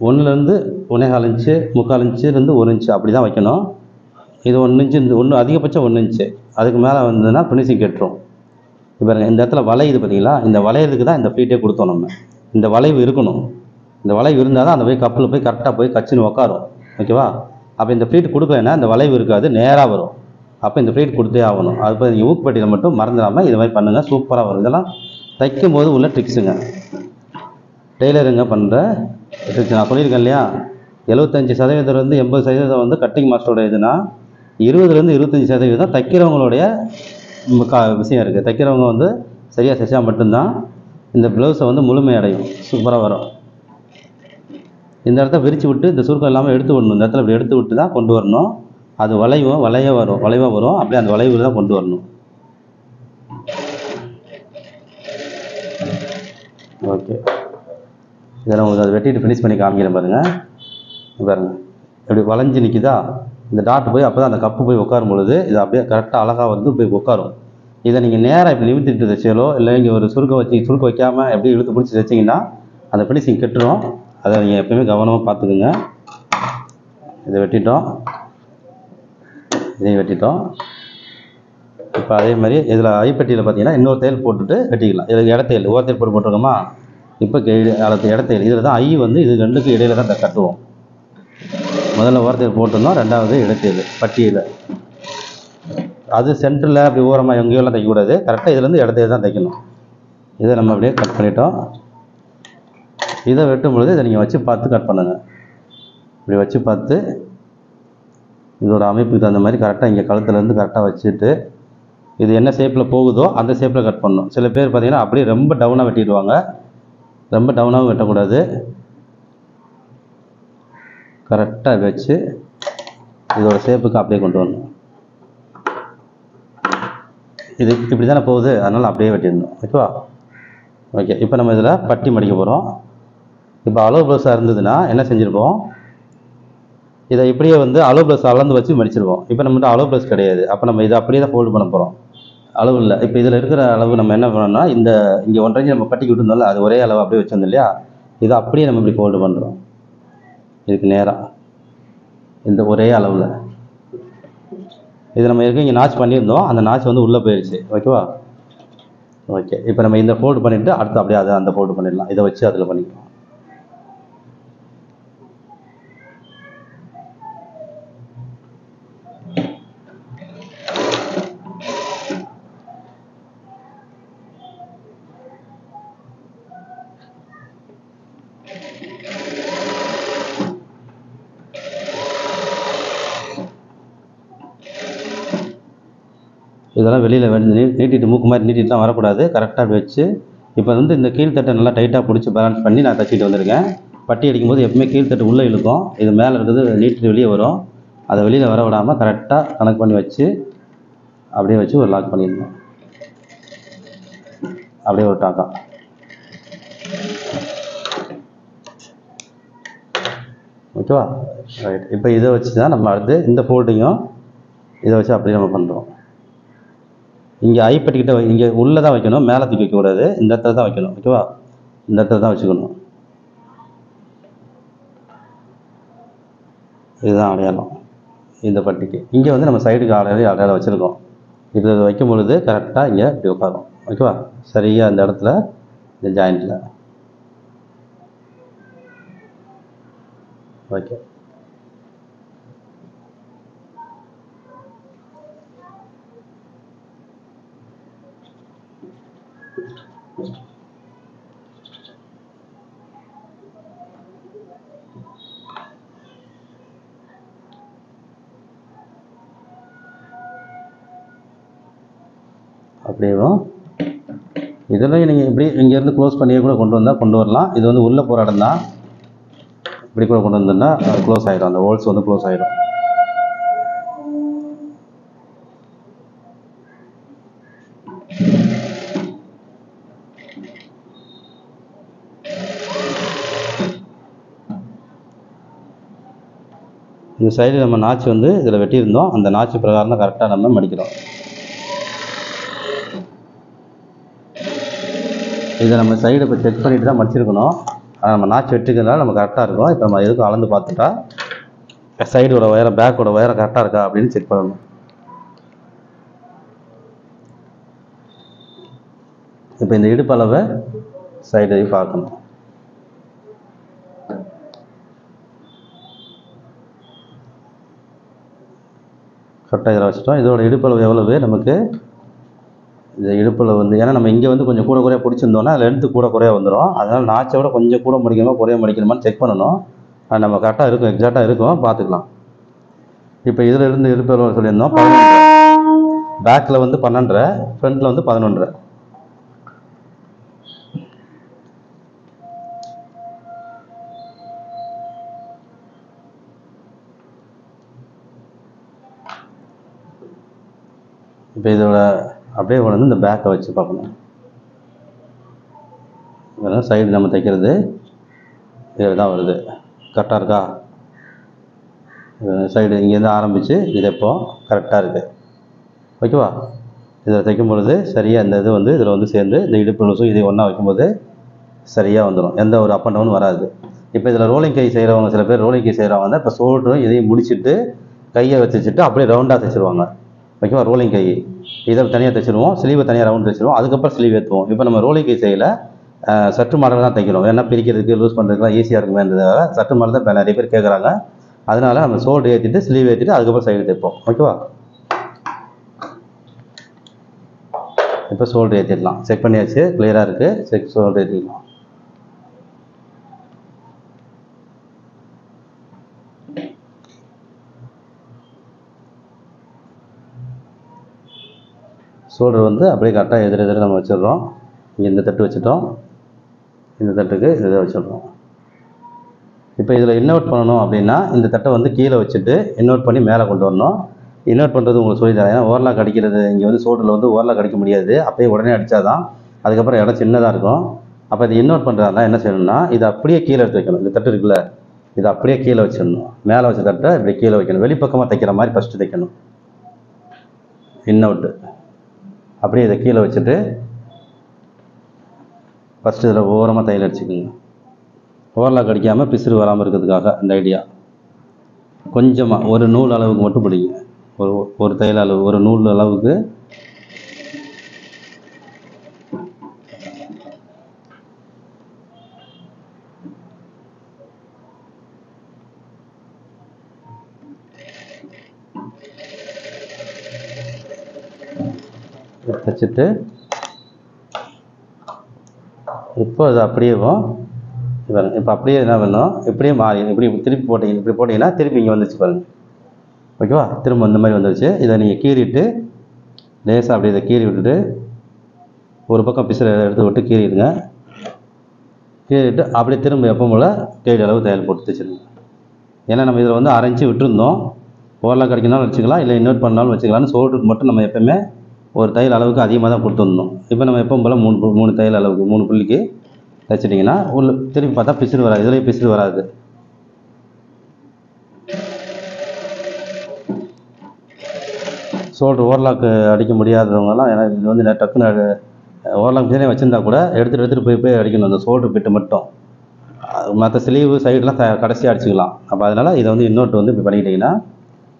ஒன்றுலேருந்து 1.25 இன்ச்சு, 3/4 இன்ச்சுலேருந்து 1 இன்ச்சு அப்படி தான் வைக்கணும். இது 1 இன்ச்சு, இந்த அதிகபட்சம் 1 இன்ச்சு, அதுக்கு மேலே வந்ததுன்னா ஃபினிஷிங் கெட்டுரும். இப்போ இந்த இடத்துல வளையுது பார்த்தீங்களா, இந்த வளையிறதுக்கு தான் இந்த ஃப்ளீட்டே கொடுத்தோம் நம்ம. இந்த வளைவு இருக்கணும், இந்த வளைவு இருந்தால் தான் அந்த கப்பில் போய் கரெக்டாக போய் கச்சின்னு உட்காரும். ஓகேவா? அப்போ இந்த ஃப்ளீட் கொடுக்கலைன்னா இந்த வளைவு இருக்காது, நேராக வரும். அப்போ இந்த ஃப்ளீட் கொடுத்தே ஆகணும். அது இப்போ நீங்கள் ஊக்குப்பட்டியில் மட்டும் மறந்துடாமல் இது மாதிரி பண்ணுங்கள், சூப்பராக வரும். இதெல்லாம் தைக்கும் போது உள்ள ட்ரிக்ஸுங்க, டெய்லருங்க பண்ணுற ட்ரிக்ஸ். நான் சொல்லியிருக்கேன் இல்லையா, 75% 80% கட்டிங் மாஸ்டரோட இதுனா 20-25% தைக்கிறவங்களுடைய விஷயம் இருக்குது. தைக்கிறவங்க சரியாக செஞ்சால் மட்டும்தான் இந்த ப்ளவுஸை முழுமை அடையும், சூப்பராக வரும். இந்த இடத்த விரித்து விட்டு இந்த சுருக்கம் இல்லாமல் எடுத்து விடணும். இந்த இடத்துல இப்படி எடுத்து விட்டு தான் கொண்டு வரணும். அது வளைவாக வரும். அப்படியே அந்த வளைவில் தான் கொண்டு வரணும். ஓகே, இதெல்லாம் உங்களுக்கு அதை வெட்டிட்டு ஃபினிஷ் பண்ணி காமிக்கிறேன் பாருங்கள். பாருங்கள் இப்படி வளைஞ்சு நிற்கிதா, இந்த டாட் போய் அப்போ தான் அந்த கப்பு போய் உட்காரும் பொழுது இது அப்படியே கரெக்டாக அழகாக போய் உட்காரும். இதை நீங்கள் நேராக இப்படி நிமித்திட்டு தைச்சாலோ இல்லை இங்கே ஒரு சுருக்க வைக்காமல் எப்படி இழுத்து பிடிச்சி தைச்சிங்கன்னா அந்த ஃபினிஷிங் கெட்டுரும். அதை நீங்கள் எப்பயுமே கவனமாக பார்த்துக்குங்க. இதை வெட்டிட்டோம், இதையும் வெட்டிட்டோம். இப்போ அதே மாதிரி இதில் ஐப்பட்டியில் பார்த்தீங்கன்னா இன்னொரு தையல் போட்டுட்டு வெட்டிக்கலாம். இதுக்கு இடத்தையல் ஓரத்தையல் போட்டுருக்கோமா. இப்போ இடத்தையல் இதில் தான் இது ரெண்டுக்கும் இடையில தான் கட்டுவோம். முதல்ல ஓரத்தையல் போட்டுருந்தோம், ரெண்டாவது இடத்தையல் பட்டியில். அது சென்டரில் அப்படி ஓரமாக எங்கேயோலாம் தைக்கக்கூடாது, கரெக்டாக இதுலேருந்து இடத்தையல் தான் தைக்கணும். இதை நம்ம அப்படியே கட் பண்ணிட்டோம். இதை வெட்டும் பொழுது இதை நீங்கள் வச்சு பார்த்து கட் பண்ணுங்கள். இப்படி வச்சு பார்த்து இதோட அமைப்புக்கு தகுந்த மாதிரி கரெக்டாக இங்கே கழுத்துலேருந்து கரெக்டாக வச்சுட்டு இது என்ன ஷேப்பில் போகுதோ அந்த ஷேப்பில் கட் பண்ணணும். சில பேர் பார்த்தீங்கன்னா அப்படியே ரொம்ப டவுனாக வெட்டிடுவாங்க. ரொம்ப டவுனாகவும் வெட்டக்கூடாது, கரெக்டாக வச்சு இதோட ஷேப்புக்கு அப்படியே கொண்டு வரணும். இது இப்படி தானே போகுது, அதனால் அப்படியே வெட்டிடணும். ஓகேவா? ஓகே, இப்போ நம்ம இதில் பட்டி மடிக்க போகிறோம். இப்போ அளவு ப்ளவுஸாக இருந்ததுன்னா என்ன செஞ்சுருப்போம், இதை இப்படியே அளவு ப்ளவுஸ் அளந்து வச்சு மடிச்சிருவோம். இப்போ நம்மகிட்ட அளவு ப்ளவுஸ் கிடையாது, அப்போ நம்ம இதை அப்படியே தான் ஃபோல்டு பண்ண போகிறோம். அளவு இல்லை. இப்போ இதில் இருக்கிற அளவு நம்ம என்ன பண்ணோம்னா இங்கே 1.5 இன்ச்சு நம்ம பட்டிக்கு விட்டுருந்தோம்ல, அது ஒரே அளவு அப்படியே வச்சிருந்தோம் இல்லையா, இதை அப்படியே நம்ம இப்படி ஃபோல்டு பண்ணுறோம். இதுக்கு நேராக இந்த ஒரே அளவில் இது நம்ம இங்கே நாச் பண்ணியிருந்தோம், அந்த நாச் உள்ளே போயிடுச்சு. ஓகேவா? ஓகே, இப்போ நம்ம இந்த ஃபோல்டு பண்ணிவிட்டு அடுத்து அப்படியே அதை அந்த ஃபோல்டு பண்ணிடலாம். இதை வச்சு அதில் பண்ணிக்கலாம். இதெல்லாம் வெளியில் நீட்டிட்டு மூக்கு மாதிரி நீட்டிட்டுலாம் வரக்கூடாது, கரெக்டாக அப்படி வச்சு. இப்போ இந்த கீழ்த்தட்டை நல்லா டைட்டாக பிடிச்சி பேலன்ஸ் பண்ணி நான் தைச்சிட்டு வந்திருக்கேன். பட்டி அடிக்கும்போது எப்பவுமே கீழ்த்தட்டு உள்ளே இழுக்கும், இது மேலே இருக்கிறது நீட்டிட்டு வெளியே வரும். அதை வெளியில் வர விடாமல் கரெக்டாக கனெக்ட் பண்ணி வச்சு அப்படியே வச்சு ஒரு லாக் பண்ணிடணும். அப்படியே ஒரு டாக்கா. ஓகேவா? ரைட், இப்போ இதை வச்சு தான் நம்ம அடுத்து இந்த ஃபோல்டிங்கும் இதை வச்சு அப்படியே நம்ம பண்ணுறோம். இங்கே ஐப்பட்டிக்கிட்ட இங்கே உள்ளே தான் வைக்கணும், மேலே தூக்கி வைக்கக்கூடாது, இந்த இடத்துல தான் வைக்கணும். ஓகேவா? இந்த இடத்துல தான் வச்சுக்கணும். இதுதான் அடையாளம் இந்த பட்டிக்கு. இங்கே நம்ம சைடுக்கு அடையாளம் வச்சுருக்கோம். இது வைக்கும் பொழுது கரெக்டாக இங்கே இப்படி உட்காரும். ஓகேவா? சரியாக அந்த இடத்துல இந்த ஜாயிண்டில். ஓகே. அப்படியேவும் இதெல்லாம் நீங்கள் இப்படி இங்கேருந்து க்ளோஸ் பண்ணியே கூட கொண்டு வரலாம். இது வந்து உள்ளே போகிற இடம் தான். இப்படி கூட கொண்டு வந்தோம்னா க்ளோஸ் ஆகிடும், அந்த ஹோல்ஸ் வந்து க்ளோஸ் ஆகிடும். இந்த சைடு நம்ம நாச்சு வந்து இதில் வெட்டியிருந்தோம், அந்த நாச்சு பிரகாரம் தான் கரெக்டாக நம்ம மடிக்கிறோம். இதை நம்ம சைடை இப்போ செக் பண்ணிட்டு தான் மடிச்சிருக்கணும். ஆனால் நம்ம நாச்சு வெட்டிக்கிறதுனால நம்ம கரெக்டாக இருக்கும். இப்போ நம்ம எதுக்கும் அளந்து பார்த்துட்டா சைடோட ஒயரம் பேக்கோட ஒயரம் கரெக்டாக இருக்கா அப்படின்னு செக் பண்ணணும். இப்போ இந்த இடுப்பு அளவை சைடையும் பார்க்கணும். கரெக்டாக இதில் வச்சுட்டோம். இதோட இடுப்பளவு எவ்வளவு நமக்கு, இந்த இடுப்பளவு வந்து ஏன்னா நம்ம இங்கே வந்து கொஞ்சம் கூட குறைய பிடிச்சிருந்தோன்னா அதில் எடுத்து கூட குறைய வந்துடும். அதனால் நாச்சை விட கொஞ்சம் கூட மடிக்கணுமா குறைய மடிக்கணுமான்னு செக் பண்ணணும். அது நம்ம கரெக்டாக இருக்கும், எக்ஸாக்டாக இருக்கும், பார்த்துக்கலாம். இப்போ இதில் இருந்து இடுப்பளவு சொல்லியிருந்தோம் 11, பேக்கில் வந்து 12, ஃப்ரண்ட்டில் வந்து 11. இப்போ இதோட அப்படியே வந்து இந்த பேக்கை வச்சு பார்க்கணும். இதெல்லாம் சைடு நம்ம தைக்கிறது இதில் தான் வருது. கரெக்டாக இருக்கா? சைடு இங்கேருந்து ஆரம்பித்து இது எப்போ கரெக்டாக இருக்குது. ஓகேவா? இதில் தைக்கும் பொழுது சரியாக இந்த இது வந்து இதில் வந்து சேர்ந்து இந்த இடுப்பு லூஸும் இதை ஒன்றா வைக்கும்போது சரியாக வந்துடும், எந்த ஒரு அப் அண்ட் டவுன் வராது. இப்போ இதில் ரோலிங் கை செய்கிறவங்க, சில பேர் ரோலிங் கை செய்கிறவங்க வந்து இப்போ ஷோல்டரும் இதையும் முடிச்சுட்டு கையை வச்சுட்டு அப்படியே ரவுண்டாக தைச்சிருவாங்க. ஓகேவா? ரோலிங் கை இதை தனியாக தைச்சிடுவோம், ஸ்லீவை தனியாக ரவுண்ட் தைச்சிடுவோம், அதுக்கப்புறம் ஸ்லீவ் ஏற்றுவோம். இப்போ நம்ம ரோலிங் கை செய்யல சற்று மாடல் தான் தைக்கிறோம். ஏன்னா பிரிக்கிறதுக்கு லூஸ் பண்ணுறதுக்குலாம் ஈஸியாக இருக்குமேன்றதால சற்று மாடல் தான் இப்போ நிறைய பேர் கேட்குறாங்க. அதனால நம்ம ஷோல்டர் ஏற்றிட்டு ஸ்லீவ் ஏற்றிட்டு அதுக்கப்புறம் சைடு தைப்போம். ஓகேவா? இப்போ ஷோல்டர் ஏற்றிடலாம். செக் பண்ணியாச்சு, கிளியராக இருக்குது. ஷோல்டர் ஏற்றிடலாம். ஷோல்டர் வந்து அப்படியே கரெக்டாக எதிர நம்ம வச்சிடுறோம். இங்கே இந்த தட்டு வச்சுட்டோம், இந்த தட்டுக்கு இதை வச்சிடுறோம். இப்போ இதில் இன்னோட் பண்ணணும் அப்படின்னா இந்த தட்டை வந்து கீழே வச்சுட்டு இன்னோட் பண்ணி மேலே கொண்டு வரணும். இன்னோட் பண்ணுறது உங்களுக்கு சொல்லி தரேன். ஏன்னா ஓவர்லாக் அடிக்கிறது இங்கே வந்து ஷோல்டரில் வந்து ஓவர்லாக் அடிக்க முடியாது, அப்போயே உடனே அடித்தா தான் அதுக்கப்புறம் இடம் சின்னதாக இருக்கும். அப்போ இது இன்னோட் பண்ணுறதா என்ன செய்யணும்னா இதை அப்படியே கீழே எடுத்து வைக்கணும். இந்த தட்டு இருக்குல்ல, இதை அப்படியே கீழே வச்சிடணும். மேலே வச்ச தட்டை இப்படி கீழே வைக்கணும். வெளிப்பக்கமாக தைக்கிற மாதிரி ஃபஸ்ட்டு தைக்கணும். இன்னோட்டு அப்படியே இதை கீழே வச்சுட்டு ஃபஸ்ட்டு இதில் ஓரமாக தையல் அடிச்சுக்கோங்க. ஓவர்லாக் அடிக்காமல் பிசுறு வராமல் இருக்கிறதுக்காக இந்த ஐடியா. கொஞ்சமாக ஒரு நூல் அளவுக்கு மட்டும் பிடிங்க. ஒரு தையல் அளவு, ஒரு நூல் அளவுக்கு தைச்சிட்டு இப்போ அது அப்படியே இப்போ அப்படியே என்ன வேணும், இப்படியே மாறி இப்படி திருப்பி போட்டிங்க, இப்படி போட்டிங்கன்னா திருப்பி இங்கே வந்துச்சு பாருங்கள். ஓகேவா? திரும்ப இந்த மாதிரி வந்துருச்சு. இதை நீங்கள் கீறிட்டு லேசாக அப்படியே இதை கீறி விட்டுட்டு ஒரு பக்கம் பிசுரை எடுத்து விட்டு கீறிடுங்க. கீறிட்டு அப்படியே திரும்ப எப்போ போல் தேடி அளவு தையல் போட்டு தைச்சிடுங்க. ஏன்னா நம்ம இதில் வந்து 1/2 இன்ச்சு விட்டுருந்தோம். ஓவர்லாக் அடிக்கனாலும் வச்சுக்கலாம், இல்லை இன்னோட் பண்ணாலும் வச்சுக்கலாம்னு ஷோல்டருக்கு மட்டும் நம்ம எப்போயுமே ஒரு தையல் அளவுக்கு அதிகமாக தான் கொடுத்துருந்தோம். இப்போ நம்ம எப்போ போல் 3 தையல் அளவுக்கு 3 புள்ளிக்கு தைச்சிட்டிங்கன்னா திருப்பி பார்த்தா பிசுறு வராது, இதுலேயும் பிசுறு வராது. ஷோல்டர் ஓவர்லாக் அடிக்க முடியாதவங்கலாம், ஏன்னா இது வந்து டக்குன்னு ஓவர்லாக் மிஷினே வச்சுருந்தா கூட எடுத்துகிட்டு போய் அடிக்கணும் அந்த ஷோல்டர் பிட்டு மட்டும். மற்ற ஸ்லீவு சைடெலாம் கடைசியாக அடிச்சுக்கலாம். அப்போ அதனால் இதை வந்து இன்னொட்டு வந்து இப்படி பண்ணிக்கிட்டிங்கன்னா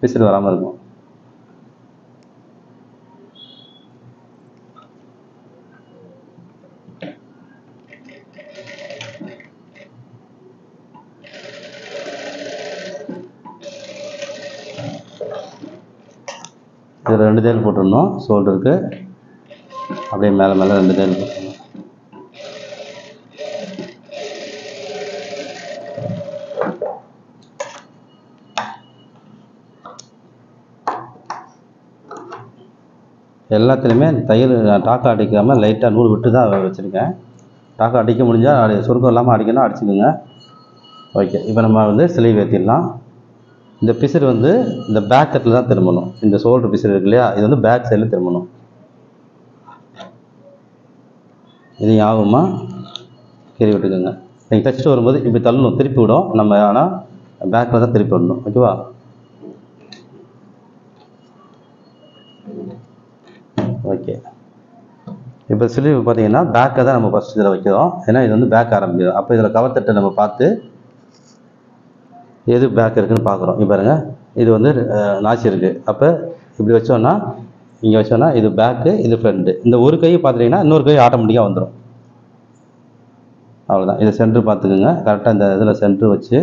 பிசுறு வராமல் இருக்கும். இதில் 2 தையல் போட்டுடணும். ஷோல்டருக்கு அப்படியே மேலே மேலே 2 தையல் போட்டுடணும். எல்லாத்துலேயுமே தையல் டாக்கா அடிக்காமல் லைட்டாக நூல் விட்டு தான் வச்சுருக்கேன். டாக்கா அடிக்க முடிஞ்சால் சுருக்கம் இல்லாமல் அடிக்கணும், அடிச்சுக்கோங்க. ஓகே, இப்போ நம்ம வந்து ஸ்லீவ் ஏற்றிடலாம். இந்த பிசுறு வந்து இந்த பேக் கட்டில் தான் திரும்பணும். இந்த ஷோல்டர் பிசுறு இருக்கு இல்லையா, இது வந்து பேக் சைடில் திரும்பணும். இது ஞாபகமாக கீறி விட்டுக்கோங்க. நீங்கள் தைச்சிட்டு வரும்போது இப்படி தள்ளணும், திருப்பி விடும் நம்ம, ஆனால் பேக்கில் தான் திருப்பி விடணும். ஓகேவா? ஓகே, இப்போ ஸ்லீவ் பார்த்தீங்கன்னா பேக்கை தான் நம்ம ஃபஸ்ட் இதில் வைக்கிறோம். ஏன்னா இது வந்து பேக் ஆரம்பிக்கிறோம். அப்போ இதில் கவர் தட்டை நம்ம பார்த்து எது பேக் இருக்குதுன்னு பார்க்குறோம். இப்போ பாருங்கள், இது வந்து நாச்சி இருக்குது. அப்போ இப்படி வச்சோன்னா, இங்கே வச்சோன்னா இது பேக்கு, இது ஃப்ரண்ட்டு. இந்த ஒரு கை பார்த்துட்டிங்கன்னா இன்னொரு கை ஆட்டோமேட்டிக்காக வந்துடும். அவ்வளோதான். இதை சென்ட்ரு பார்த்துக்குங்க. கரெக்டாக இந்த இதில் சென்ட்ரு வச்சு,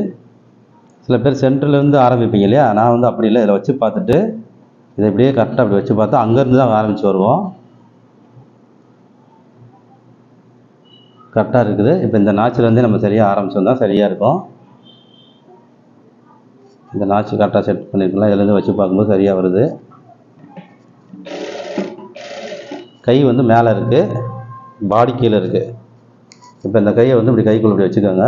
சில பேர் சென்டர்லேருந்து ஆரம்பிப்பீங்க இல்லையா, நான் வந்து அப்படி இல்லை. இதில் வச்சு பார்த்துட்டு இதை இப்படியே கரெக்டாக அப்படி வச்சு பார்த்தா அங்கேருந்து தான் ஆரம்பித்து வருவோம். கரெக்டாக இருக்குது. இப்போ இந்த நாச்சிலேருந்தே நம்ம சரியாக ஆரம்பிச்சோம்னா சரியாக இருக்கும். இந்த நாச்சு கரெக்டாக செட் பண்ணிருக்கலாம். இதுலேருந்து வச்சு பார்க்கும்போது சரியாக வருது. கை வந்து மேலே இருக்குது, பாடி கீழே இருக்குது. இப்போ இந்த கையை வந்து இப்படி கைக்குள்ள இப்படி வச்சுக்கோங்க.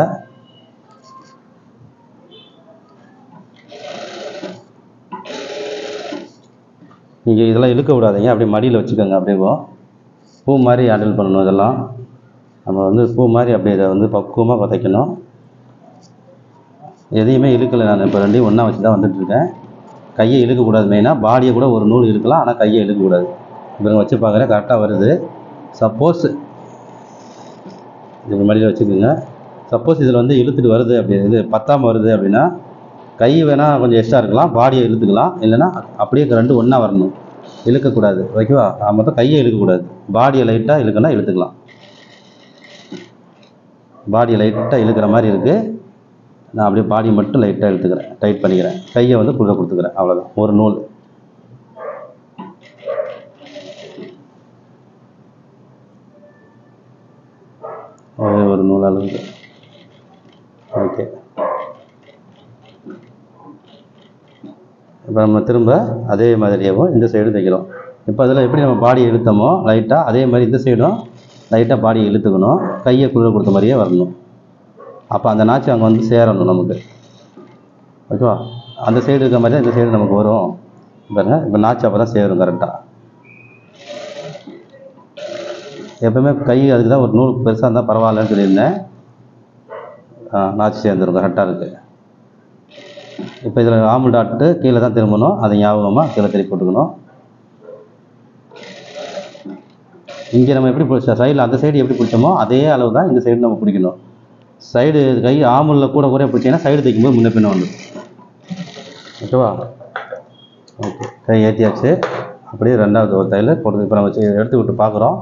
நீங்கள் இதெல்லாம் இழுக்க விடாதீங்க, அப்படியே மடியில் வச்சுக்கோங்க. அப்படியே பூ மாதிரி ஹேண்டில் பண்ணணும். இதெல்லாம் நம்ம வந்து பூ மாதிரி அப்படியே இதை வந்து பக்குவமாக தைக்கணும். எதையுமே இழுக்கலை. நான் இப்போ 2யும் ஒன்றா வச்சு தான் வந்துட்டுருக்கேன். கையை இழுக்கக்கூடாது. மெயினாக பாடியை கூட ஒரு நூல் இழுக்கலாம், ஆனால் கையை இழுக்கக்கூடாது. இப்போ வச்சு பார்க்குறேன், கரெக்டாக வருது. சப்போஸ் இது மடியில் வச்சுக்கோங்க. சப்போஸ் இதில் வந்து இழுத்துட்டு வருது, அப்படி இது பத்தாமல் வருது அப்படின்னா கை வேணால் கொஞ்சம் எக்ஸ்ட்ரா இருக்கலாம், பாடியை இழுத்துக்கலாம். இல்லைன்னா அப்படியே 2 ஒன்றா வரணும், இழுக்கக்கூடாது. ஓகேவா? மொத்தம் கையை இழுக்கக்கூடாது, பாடியை லைட்டாக இழுக்கணும், இழுத்துக்கலாம். பாடியை லைட்டாக இழுக்கிற மாதிரி இருக்குது. நான் அப்படியே பாடி மட்டும் லைட்டாக இழுத்துக்கிறேன், டைட் பண்ணிக்கிறேன். கையை வந்து குள்ள கொடுத்துக்கிறேன். அவ்வளோதான். ஒரு நூல். ஒரு நூல் அளவுக்கு. ஓகே, இப்போ நம்ம திரும்ப அதே மாதிரியாகவும் இந்த சைடு தைக்கிறோம். இப்போ அதில் எப்படி நம்ம பாடியை இழுத்தமோ லைட்டாக, அதே மாதிரி இந்த சைடும் லைட்டாக பாடியை இழுத்துக்கணும். கையை குள்ள கொடுத்த மாதிரியே வரணும். அப்போ அந்த நாச்சு அங்கே வந்து சேரணும் நமக்கு. ஓகேவா? அந்த சைடு இருக்கிற மாதிரி தான் இந்த சைடு நமக்கு வரும். பாருங்க, இப்போ நாச்சு அப்போ தான் சேரும் கரெக்டாக. எப்பவுமே கை அதுக்கு தான் ஒரு நூல் பெருசாக இருந்தால் பரவாயில்லன்னு சொல்லியிருந்தேன். நாச்சு சேர்ந்துடும், கரெக்டாக இருக்குது. இப்போ இதில் ஆமுல் டாட்டு கீழே தான் திரும்பணும். அதை ஞாபகமாக கீழே திருப்பி போட்டுக்கணும். இங்கே நம்ம எப்படி பிடிச்சோம், சைடில் அந்த சைடு எப்படி பிடிச்சோமோ அதே அளவு தான் இந்த சைடு நம்ம பிடிக்கணும். சைடு கை ஆமுலில் கூட கூட பிடிச்சிங்கன்னா சைடு தைக்கும்போது முன்ன பின்ன வந்துடும். ஓகேவா? ஓகே, கை ஏற்றியாச்சு. அப்படியே 2வது ஒரு தையல் போட்டு இப்போ நம்ம எடுத்து விட்டு பார்க்குறோம்.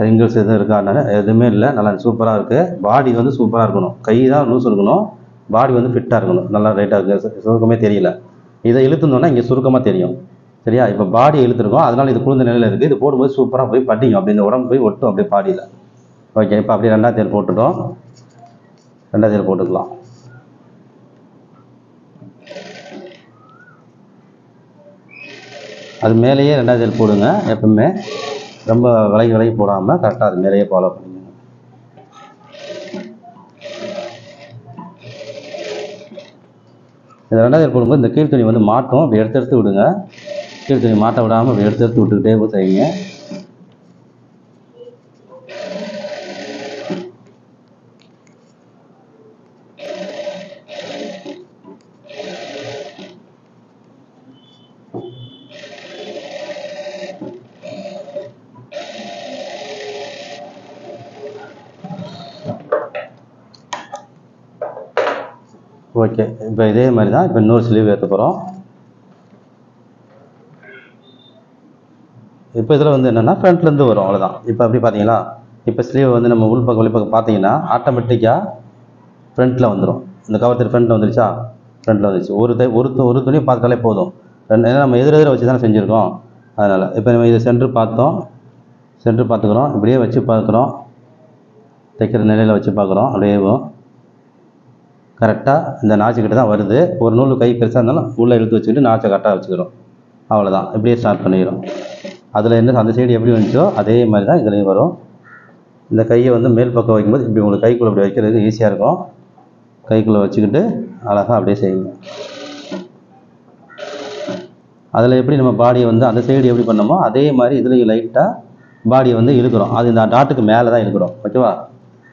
ரிங்கிள்ஸ் எதுவும் இருக்கான்னு. எதுவுமே இல்லை, நல்லா சூப்பராக இருக்குது. பாடி வந்து சூப்பராக இருக்கணும். கை தான் லூஸ் இருக்கணும், பாடி வந்து ஃபிட்டாக இருக்கணும். நல்லா ரைட்டாக இருக்குது, சுருக்கமே தெரியல. இதை இழுத்துனோன்னா இங்கே சுருக்கமாக தெரியும். சரியா? இப்போ பாடி இழுத்துருக்கோம், அதனால் இது குளிர்ந்த நிலையில் இருக்குது. இது போடும்போது சூப்பராக போய் பட்டிக்கும், அப்படி இந்த உடம்பு போய் ஒட்டும் அப்படியே பாடியில். ஓகே, இப்போ அப்படியே 2வது தையல் போட்டுட்டோம். 2வது தையல் போட்டுக்கலாம். அது மேலேயே 2வது தையல் போடுங்க. எப்பவுமே ரொம்ப விலகி போடாமல் கரெக்டாக அது மேலேயே ஃபாலோ பண்ணுங்க. இந்த 2வது தையல் போடும்போது இந்த கீழ் துணி வந்து மாட்டும், அப்படி எடுத்து விடுங்க. கீழ் துணி மாட்ட விடாமல் அப்படி எடுத்து விட்டுக்கிட்டே செய்யுங்க. ஓகே, இப்போ இதே மாதிரி தான் இப்போ இன்னொரு ஸ்லீவ் ஏற்ற போகிறோம். இப்போ இதில் வந்து என்னென்னா ஃப்ரண்ட்லேருந்து வரும், அவ்வளோதான். இப்போ அப்படி பார்த்தீங்களா, இப்போ ஸ்லீவ் வந்து நம்ம உள்பக்கம் வெளிப்பக்கம் பார்த்தீங்கன்னா ஆட்டோமேட்டிக்காக ஃப்ரண்ட்டில் வந்துடும். இந்த கவர் ஃப்ரண்ட்டில் வந்துருச்சா, ஃப்ரண்ட்டில் வந்துச்சு. ஒரு துணி பார்த்தாலே போதும். ஏன்னா நம்ம எதிர வச்சு தானே செஞ்சுருக்கோம், அதனால் இப்போ நம்ம இதை சென்டர் பார்த்துக்கிறோம், இப்படியே வச்சு பார்க்குறோம், தைக்கிற நிலையில் வச்சு பார்க்குறோம். அப்படியேவும் கரெக்டாக இந்த நாச்சுக்கிட்ட தான் வருது. ஒரு நூல் கை பெருசாக இருந்தாலும் உள்ளே இழுத்து வச்சுக்கிட்டு நாச்சை கரெக்டாக வச்சுக்கிறோம். அவ்வளோதான், இப்படியே ஸ்டார்ட் பண்ணிக்கிறோம். அதில் என்ன அந்த சைடு எப்படி வந்துச்சோ அதே மாதிரி தான் இதுலேயும் வரும். இந்த கையை வந்து மேல் பக்கம் வைக்கும்போது இப்படி உங்களுக்கு கைக்குள்ளே இப்படி வைக்கிறதுக்கு ஈஸியாக இருக்கும். கைக்குள்ளே வச்சுக்கிட்டு அழகாக அப்படியே செய்யுங்க. அதில் எப்படி நம்ம பாடியை வந்து அந்த சைடு எப்படி பண்ணோமோ அதே மாதிரி இதுலேயும் லைட்டாக பாடியை வந்து இழுக்கிறோம். அது இந்த டாட்டுக்கு மேலே தான் இழுக்கிறோம். ஓகேவா?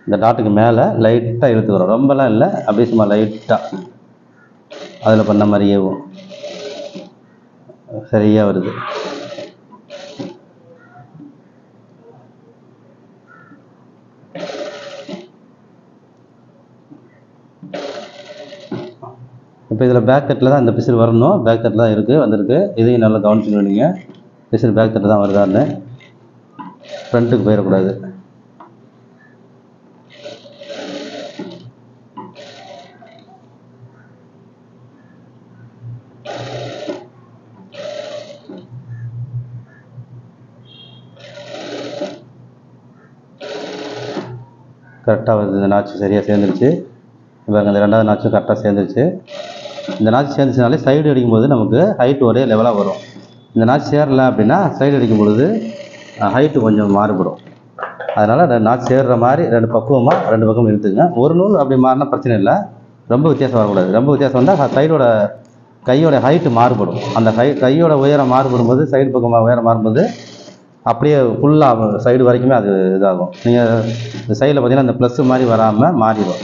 இந்த டாட்டுக்கு மேலே லைட்டாக இழுத்துக்கிறோம், ரொம்பலாம் இல்லை, அப்படியே சும்மா லைட்டாக அதில் பண்ண மாதிரியேவும் சரியாக வருது. இப்போ இதில் பேக் தட்டில் தான் இந்த பிசிறு வரணும். பேக் தட்டில் தான் இருக்குது, வந்திருக்கு. இதையும் நல்லா கவனிச்சுக்கணும் நீங்கள். பிசிறு பேக் தட்டு தான் வருதான்னு, ஃப்ரண்ட்டுக்கு போயிடக்கூடாது. கரெக்டாக வருது. இந்த நாச்சு சரியாக சேர்ந்துருச்சு. இப்போ அந்த ரெண்டாவது நாச்சும் கரெக்டாக சேர்ந்துருச்சு. இந்த நாச்சு சேர்ந்துச்சுனாலே சைடு அடிக்கும்போது நமக்கு ஹைட் ஒரே லெவலாக வரும். இந்த நாச்சு சேரலை அப்படின்னா சைடு அடிக்கும் பொழுது ஹைட்டு கொஞ்சம் மாறுபடும். அதனால் நாச்சு சேர்கிற மாதிரி பக்குவமாக ரெண்டு பக்கம் இழுத்துங்க. ஒரு நூல் அப்படி மாறினா பிரச்சனை இல்லை, ரொம்ப வித்தியாசம் வரக்கூடாது. ரொம்ப வித்தியாசம் வந்தால் சைடோட கையோட ஹைட்டு மாறுபடும். அந்த கையோட உயரம் மாறுபடும் போது, சைடு பக்கமாக உயரம் மாறும்போது அப்படியே ஃபுல்லாக சைடு வரைக்குமே அது இதாகும். நீங்கள் இந்த சைடில் பார்த்தீங்கன்னா அந்த ப்ளஸ் மாதிரி வராமல் மாறிடும்.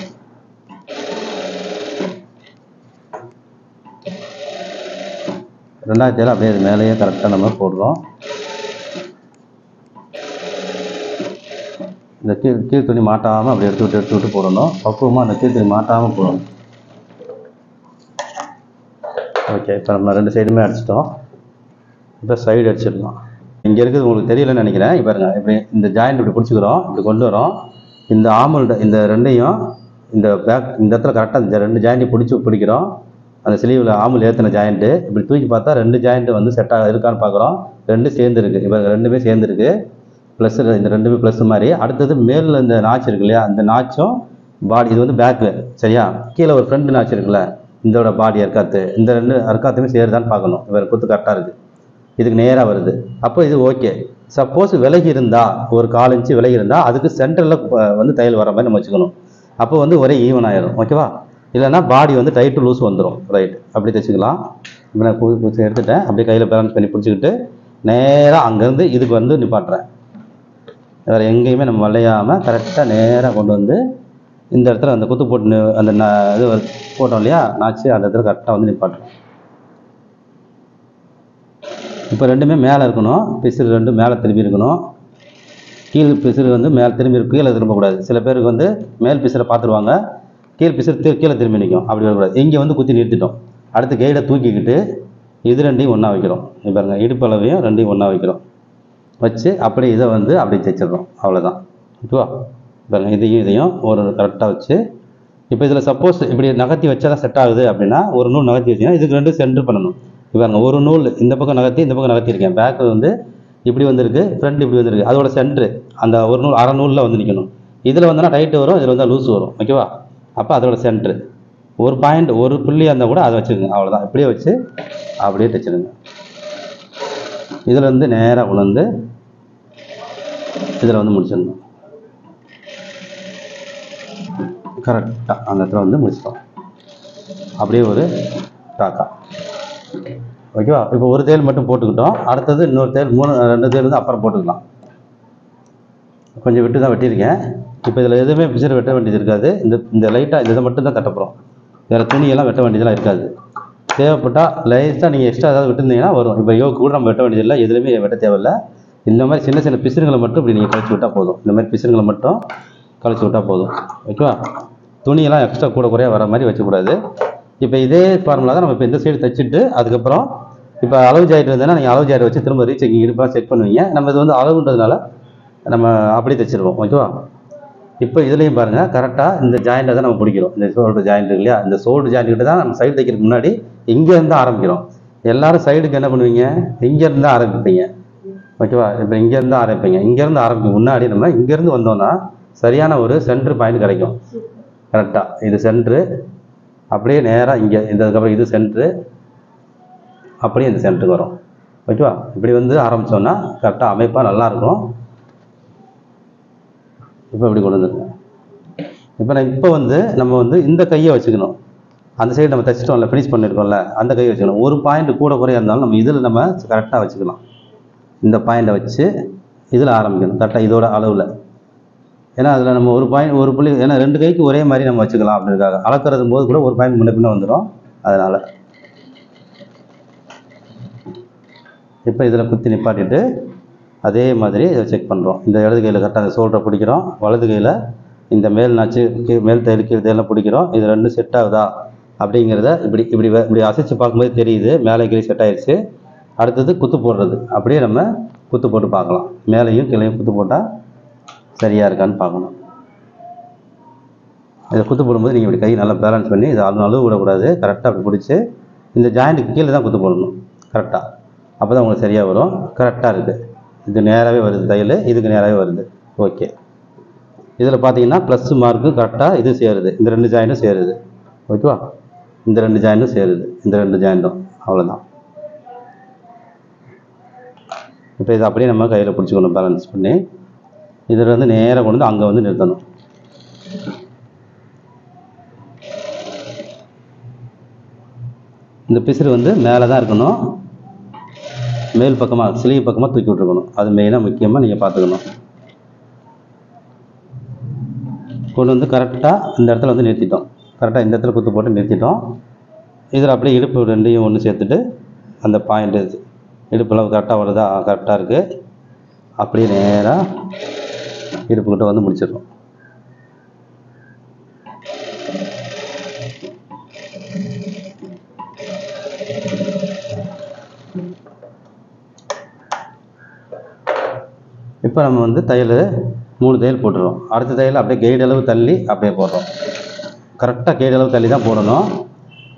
ரெண்டாவது அப்படியே அது மேலேயே கரெக்டாக நம்ம போடுறோம். இந்த கீழ் துணி மாட்டாமல் அப்படி எடுத்து விட்டு போடணும். பக்குவமாக அந்த கீழ் துணி மாட்டாமல் போடணும். ஓகே, இப்போ நம்ம ரெண்டு சைடுமே அடிச்சிட்டோம். இப்போ சைடு அடிச்சிடலாம். இங்கே இருக்குது உங்களுக்கு தெரியலன்னு நினைக்கிறேன். இப்போ பாருங்க, இப்படி இந்த ஜாயிண்ட் இப்படி பிடிச்சிக்கிறோம், இப்படி கொண்டு வரோம். இந்த ஆமல் இந்த ரெண்டையும் இந்த பேக் இந்த இடத்துல கரெக்டாக இந்த ரெண்டு ஜாயிண்ட்டையும் பிடிக்கிறோம். அந்த ஸ்லீவில் ஆமல் ஏற்றின ஜாயிண்ட்டு இப்படி தூக்கி பார்த்தா ரெண்டு ஜாயிண்ட்டு வந்து செட்டாக இருக்கான்னு பார்க்குறோம். ரெண்டும் சேர்ந்துருக்கு. இப்போ ரெண்டுமே சேர்ந்துருக்கு. ப்ளஸ் இந்த ரெண்டுமே ப்ளஸ் மாதிரி. அடுத்தது மேலில் இந்த நாச்சு இருக்கு இல்லையா, அந்த நாச்சும் பாடி இது வந்து பேக்கு சரியா. கீழே ஒரு ஃப்ரண்ட் நாச்சு இருக்குல்ல, இதோட பாடி அர்க்காத்து, இந்த ரெண்டு அர்க்காத்துமே சேருதான்னு பார்க்கணும். இவர் குத்து கரெக்டாக இருக்குது, இதுக்கு நேராக வருது. அப்போ இது ஓகே. சப்போஸ் விலகி இருந்தால், ஒரு 1/4 இன்ச்சு விலகி இருந்தால் அதுக்கு சென்டரில் வந்து தையல் வர மாதிரி நம்ம வச்சுக்கணும். அப்போ வந்து ஒரே ஈவன் ஆயிரும். ஓகேவா? இல்லைன்னா பாடி வந்து டைட்டு லூஸ் வந்துடும். ரைட், அப்படி தைச்சிக்கலாம். இப்போ நான் பூச்சி எடுத்துட்டேன். அப்படியே கையில் பேலன்ஸ் பண்ணி பிடிச்சிக்கிட்டு நேராக அங்கேருந்து இதுக்கு வந்து நிப்பாட்டுறேன். வேறு எங்கேயுமே நம்ம வளையாமல் கரெக்டாக நேராக கொண்டு வந்து இந்த இடத்துல அந்த குத்து போட்டு அந்த இது போட்டோம் இல்லையா நாச்சு, அந்த இடத்துல கரெக்டாக வந்து நிப்பாட்டுறோம். இப்போ ரெண்டுமே மேலே இருக்கணும். பிசிறு ரெண்டும் மேலே திரும்பி இருக்கணும். கீழ் பிசிறு வந்து மேலே திரும்பி கீழே திரும்பக்கூடாது. சில பேருக்கு வந்து மேல் பிசிறை பார்த்துருவாங்க, கீழ் பிசிறு கீழே திரும்பி நிற்கும். அப்படி வரக்கூடாது. இங்கே வந்து குத்தி நிறுத்திட்டோம். அடுத்து கைடை தூக்கிக்கிட்டு இது ரெண்டையும் ஒன்றா வைக்கிறோம். இப்போ பாருங்க, இடுப்பளவையும் ரெண்டையும் ஒன்றா வைக்கிறோம். வச்சு அப்படியே இதை வந்து அப்படியே தைச்சிடுறோம். அவ்வளோதான். ஓகேவா? பாருங்க, இதையும் ஒரு கரெக்டாக வச்சு இப்போ இதில் சப்போஸ் இப்படி நகர்த்தி வச்சா தான் செட் ஆகுது அப்படின்னா ஒரு நூல் நகர்த்தி வச்சிங்கன்னா இதுக்கு ரெண்டும் சென்டர் பண்ணணும். இப்போ ஒரு நூல் இந்த பக்கம் நகர்த்தி இந்த பக்கம் நகர்த்திருக்கேன். பேக் வந்து இப்படி வந்திருக்கு, ஃப்ரண்ட் இப்படி வந்திருக்கு. அதோட சென்ட்ரு அந்த ஒரு நூல் அரை நூலில் வந்து நிற்கணும். இதில் வந்தோன்னா டைட்டு வரும், இதில் வந்தால் லூஸ் வரும். ஓகேவா? அப்போ அதோட சென்ட்ரு ஒரு பாயிண்ட் ஒரு புள்ளியாக இருந்தால் கூட அதை வச்சுருங்க. அவ்வளோதான். இப்படியே வச்சு அப்படியே தைச்சிடுங்க. இதில் வந்து நேராக கொண்டு வந்து இதில் வந்து முடிச்சிடணும். கரெக்டாக அந்த இடத்துல வந்து முடிச்சிட்டோம். அப்படியே ஒரு டாக்கா. ஓகேவா? இப்போ ஒரு தேல் மட்டும் போட்டுக்கிட்டோம். அடுத்தது இன்னொரு தேல், 2 தேல் வந்து அப்புறம் போட்டுக்கலாம். கொஞ்சம் விட்டு தான் வெட்டியிருக்கேன். இப்போ இதில் எதுவுமே பிசிறு வெட்ட வேண்டியது இருக்காது. இந்த லைட்டாக இதை மட்டும் தான் தட்டப்போகிறோம். வேறு துணியெல்லாம் வெட்ட வேண்டியதெல்லாம் இருக்காது. தேவைப்பட்டால் லைட்டாக நீங்கள் எக்ஸ்ட்ரா ஏதாவது விட்டுருந்தீங்கன்னா வரும். இப்போ யோக்கு கூட நம்ம வெட்ட வேண்டியதில்லை, எதுலையுமே வெட்ட தேவையில்லை. இந்த மாதிரி சின்ன சின்ன பிசிறுங்களை மட்டும் இப்படி நீங்கள் கழிச்சு விட்டால் போதும். இந்த மாதிரி பிசிறுங்களை மட்டும் கழிச்சு விட்டால் போதும். ஓகேவா? துணியெல்லாம் எக்ஸ்ட்ரா கூட குறைய வர மாதிரி வச்சக்கூடாது. இப்போ இதே ஃபார்முலா தான் நம்ம இப்போ இந்த சைடு தைச்சிட்டு அதுக்கப்புறம் இப்போ அளவு ஜாயிட்டு இருந்ததுன்னா நீங்கள் அளவு ஜாயிட்டு வச்சு திரும்ப ரீசெக்கிங் இருப்பெல்லாம் செக் பண்ணுவீங்க. நம்ம இது வந்து அளவுன்றதுனால நம்ம அப்படி தைச்சிருவோம். ஓகேவா? இப்போ இதுலேயும் பாருங்கள், கரெக்டாக இந்த ஜாயிண்ட்டை தான் நம்ம பிடிக்கிறோம். இந்த ஷோல்டர் ஜாயிண்ட் இருக்கு இல்லையா, இந்த ஷோல்டர் ஜாயிண்ட்டு தான் நம்ம சைடு தைக்கிறதுக்கு முன்னாடி இங்கேருந்து ஆரம்பிக்கிறோம். எல்லாரும் சைடுக்கு என்ன பண்ணுவீங்க, இங்கேருந்து ஆரம்பிப்பீங்க. ஓகேவா? இப்போ இங்கேருந்து ஆரம்பிப்பீங்க. இங்கேருந்து ஆரம்பிக்க முன்னாடி நம்ம இங்கேருந்து வந்தோம்னா சரியான ஒரு சென்ட்ரு பாயிண்ட் கிடைக்கும். கரெக்டாக இது சென்ட்ரு, அப்படியே நேராக இங்கே இதுக்கப்புறம் இது சென்ட்ரு, அப்படியே இந்த சென்டருக்கு வரும். ஓகேவா? இப்படி வந்து ஆரம்பித்தோன்னா கரெக்டாக அமைப்பாக நல்லாயிருக்கும். இப்போ இப்படி கொண்டு வந்துருங்க. இப்போ வந்து நம்ம வந்து இந்த கையை வச்சுக்கணும். அந்த சைடு நம்ம தைச்சிட்டோம்ல, ஃபினிஷ் பண்ணியிருக்கோம்ல, அந்த கையை வச்சுக்கணும். ஒரு பாயிண்ட் கூட குறையாக இருந்தாலும் நம்ம இதில் நம்ம கரெக்டாக வச்சுக்கலாம். இந்த பாயிண்டை வச்சு இதில் ஆரம்பிக்கணும் கரெக்டாக இதோட அளவில். ஏன்னா அதில் நம்ம ஒரு பாயிண்ட் ஒரு புள்ளி, ஏன்னா 2 கைக்கு ஒரே மாதிரி நம்ம வச்சுக்கலாம் அப்படின்றதுக்காக. அளக்கிறது போது கூட ஒரு பாயிண்ட் முன்ன பின்ன வந்துடும். அதனால் இப்போ இதில் குத்தி நிப்பாட்டிட்டு அதே மாதிரி இதை செக் பண்ணுறோம். இந்த இடது கையில் கரெக்டாக அந்த ஷோல்டரை பிடிக்கிறோம், வலது கையில் இந்த மேல் நாச்சு மேல் தையல் கீழ் தையெல்லாம் பிடிக்கிறோம். இது 2 செட் ஆகுதா அப்படிங்கிறத இப்படி இப்படி இப்படி அசைச்சு பார்க்கும்போது தெரியுது மேலே கீழே செட் ஆயிடுச்சு. அடுத்தது குத்து போடுறது. அப்படியே நம்ம குத்து போட்டு பார்க்கலாம். மேலேயும் கீழேயும் குத்து போட்டால் சரியாக இருக்கான்னு பார்க்கணும். இதை குத்து போடும்போது நீங்கள் இப்படி கை நல்லா பேலன்ஸ் பண்ணி இதை அளவு விடக்கூடாது. கரெக்டாக அப்படி பிடிச்சி இந்த ஜாயிண்ட்டுக்கு கீழே தான் குத்து போடணும் கரெக்டாக. அப்போ தான் உங்களுக்கு சரியாக வரும். கரெக்டாக இருக்குது. இது நேராகவே வருது தையல், இதுக்கு நேராகவே வருது. ஓகே. இதில் பார்த்தீங்கன்னா ப்ளஸ் மார்க்கு கரெக்டாக இது சேருது, இந்த 2 ஜாயிண்ட்டும் சேருது. ஓகேவா? இந்த 2 ஜாயிண்ட்டும் சேருது, இந்த 2 ஜாயிண்ட்டும். அவ்வளோதான். இப்போ இதை அப்படியே நம்ம கையில் பிடிச்சிக்கணும் பேலன்ஸ் பண்ணி. இதில் வந்து நேராக கொண்டு வந்து அங்கே வந்து நிறுத்தணும். இந்த பிசிறு வந்து மேலே தான் இருக்கணும், மேல் பக்கமாக ஸ்லீவ் பக்கமாக தூக்கி விட்டுருக்கணும். அது மெயினாக முக்கியமாக நீங்கள் பார்த்துக்கணும். கொண்டு வந்து கரெக்டாக இந்த இடத்துல வந்து நிறுத்திட்டோம். கரெக்டாக இந்த இடத்துல குத்து போட்டு நிறுத்திட்டோம். இதில் அப்படியே இடுப்பு 2யும் ஒன்று சேர்த்துட்டு அந்த பாயிண்ட்டு இடுப்பளவு கரெக்டாக வருதா, கரெக்டாக இருக்குது. அப்படியே நேராக இடுப்புக்கிட்ட வந்து முடிச்சிடணும். இப்போ நம்ம வந்து தையல் 3 தையல் போட்டுருவோம். அடுத்த தையல் அப்படியே கைடு அளவு தள்ளி அப்படியே போடுறோம். கரெக்டாக கைடு அளவு தள்ளி தான் போடணும்.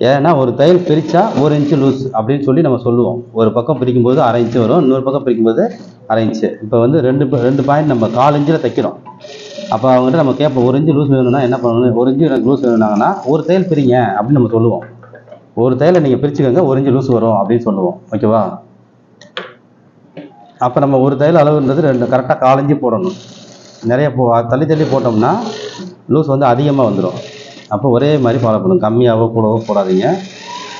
ஏன்னா ஒரு தையல் பிரித்தா 1 இன்ச்சு லூஸ் அப்படின்னு சொல்லி நம்ம சொல்லுவோம். ஒரு பக்கம் பிரிக்கும்போது 1/2 இன்ச்சு வரும், இன்னொரு பக்கம் பிரிக்கும்போது 1/2 இன்ச்சு. இப்போ வந்து 2 பாயிண்ட் நம்ம 1/4 இன்ச்சில் தைக்கிறோம். அப்போ அவங்ககிட்ட நம்ம கேட்போம் 1 இன்ச்சு லூஸ் வேணும்னா என்ன பண்ணணும், 1 இன்ச்சு எனக்கு லூஸ் வேணும்னாங்கன்னா ஒரு தையல் பிரிங்க அப்படின்னு நம்ம சொல்லுவோம். ஒரு தையலை நீங்கள் பிரிச்சுக்கோங்க, 1 இன்ச்சு லூஸ் வரும் அப்படின்னு சொல்லுவோம். ஓகேவா? அப்போ நம்ம ஒரு தையல் அளவுன்றது 2 கரெக்டாக 1/4 இன்ச்சு போடணும். நிறைய தள்ளி தள்ளி போட்டோம்னா லூஸ் வந்து அதிகமாக வந்துடும். அப்போ ஒரே மாதிரி ஃபாலோ பண்ணுங்க, கம்மியாகவோ கூடவோ போடாதீங்க.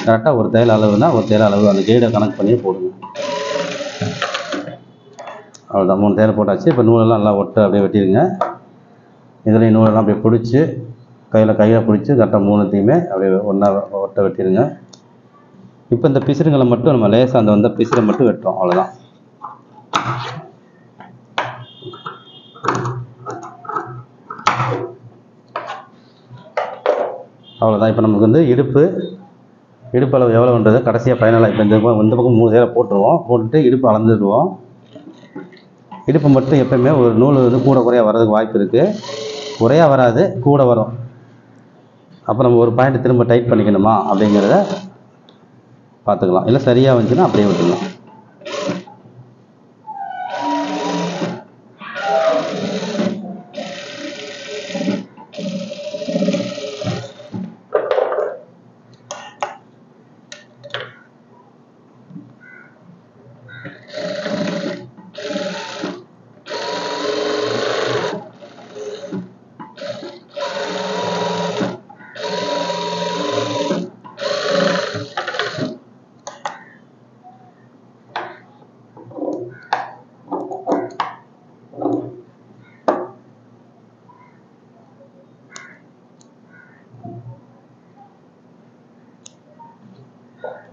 கரெக்டாக ஒரு தையல் அளவுனா ஒரு தையல் அளவு அந்த கைடை கணக்கு பண்ணி போடுங்க. அவ்வளோதான். 3 தையல் போட்டாச்சு. இப்போ நூலெல்லாம் நல்லா ஒட்ட அப்படியே வெட்டிடுங்க. இதுலேயும் நூலெல்லாம் அப்படியே பிடிச்சி கையில் பிடிச்சி கரெக்டாக 3த்தையுமே அப்படியே ஒன்றா ஒட்ட வெட்டிடுங்க. இப்போ இந்த பிசிறுங்களை மட்டும் நம்ம லேசாக அந்த வந்த பிசிறை மட்டும் வெட்டுறோம். அவ்வளோதான். அவ்வளோதான். இப்போ நமக்கு வந்து இடுப்பளவு எவ்வளோன்றது கடைசியாக ஃபைனலாக இப்போ இந்த பக்கம் 3 தையலை போட்டுருவோம். போட்டுட்டு இடுப்பு அளந்துடுவோம். இடுப்பு மட்டும் எப்போயுமே ஒரு நூல் வந்து கூட குறையாக வர்றதுக்கு வாய்ப்பு இருக்குது. குறையாக வராது, கூட வரும். அப்போ நம்ம ஒரு பாயிண்ட் திரும்ப டைட் பண்ணிக்கணுமா அப்படிங்கிறத பார்த்துக்கலாம். இல்லை சரியாக வந்துச்சுன்னா அப்படியே விட்டுக்கலாம்.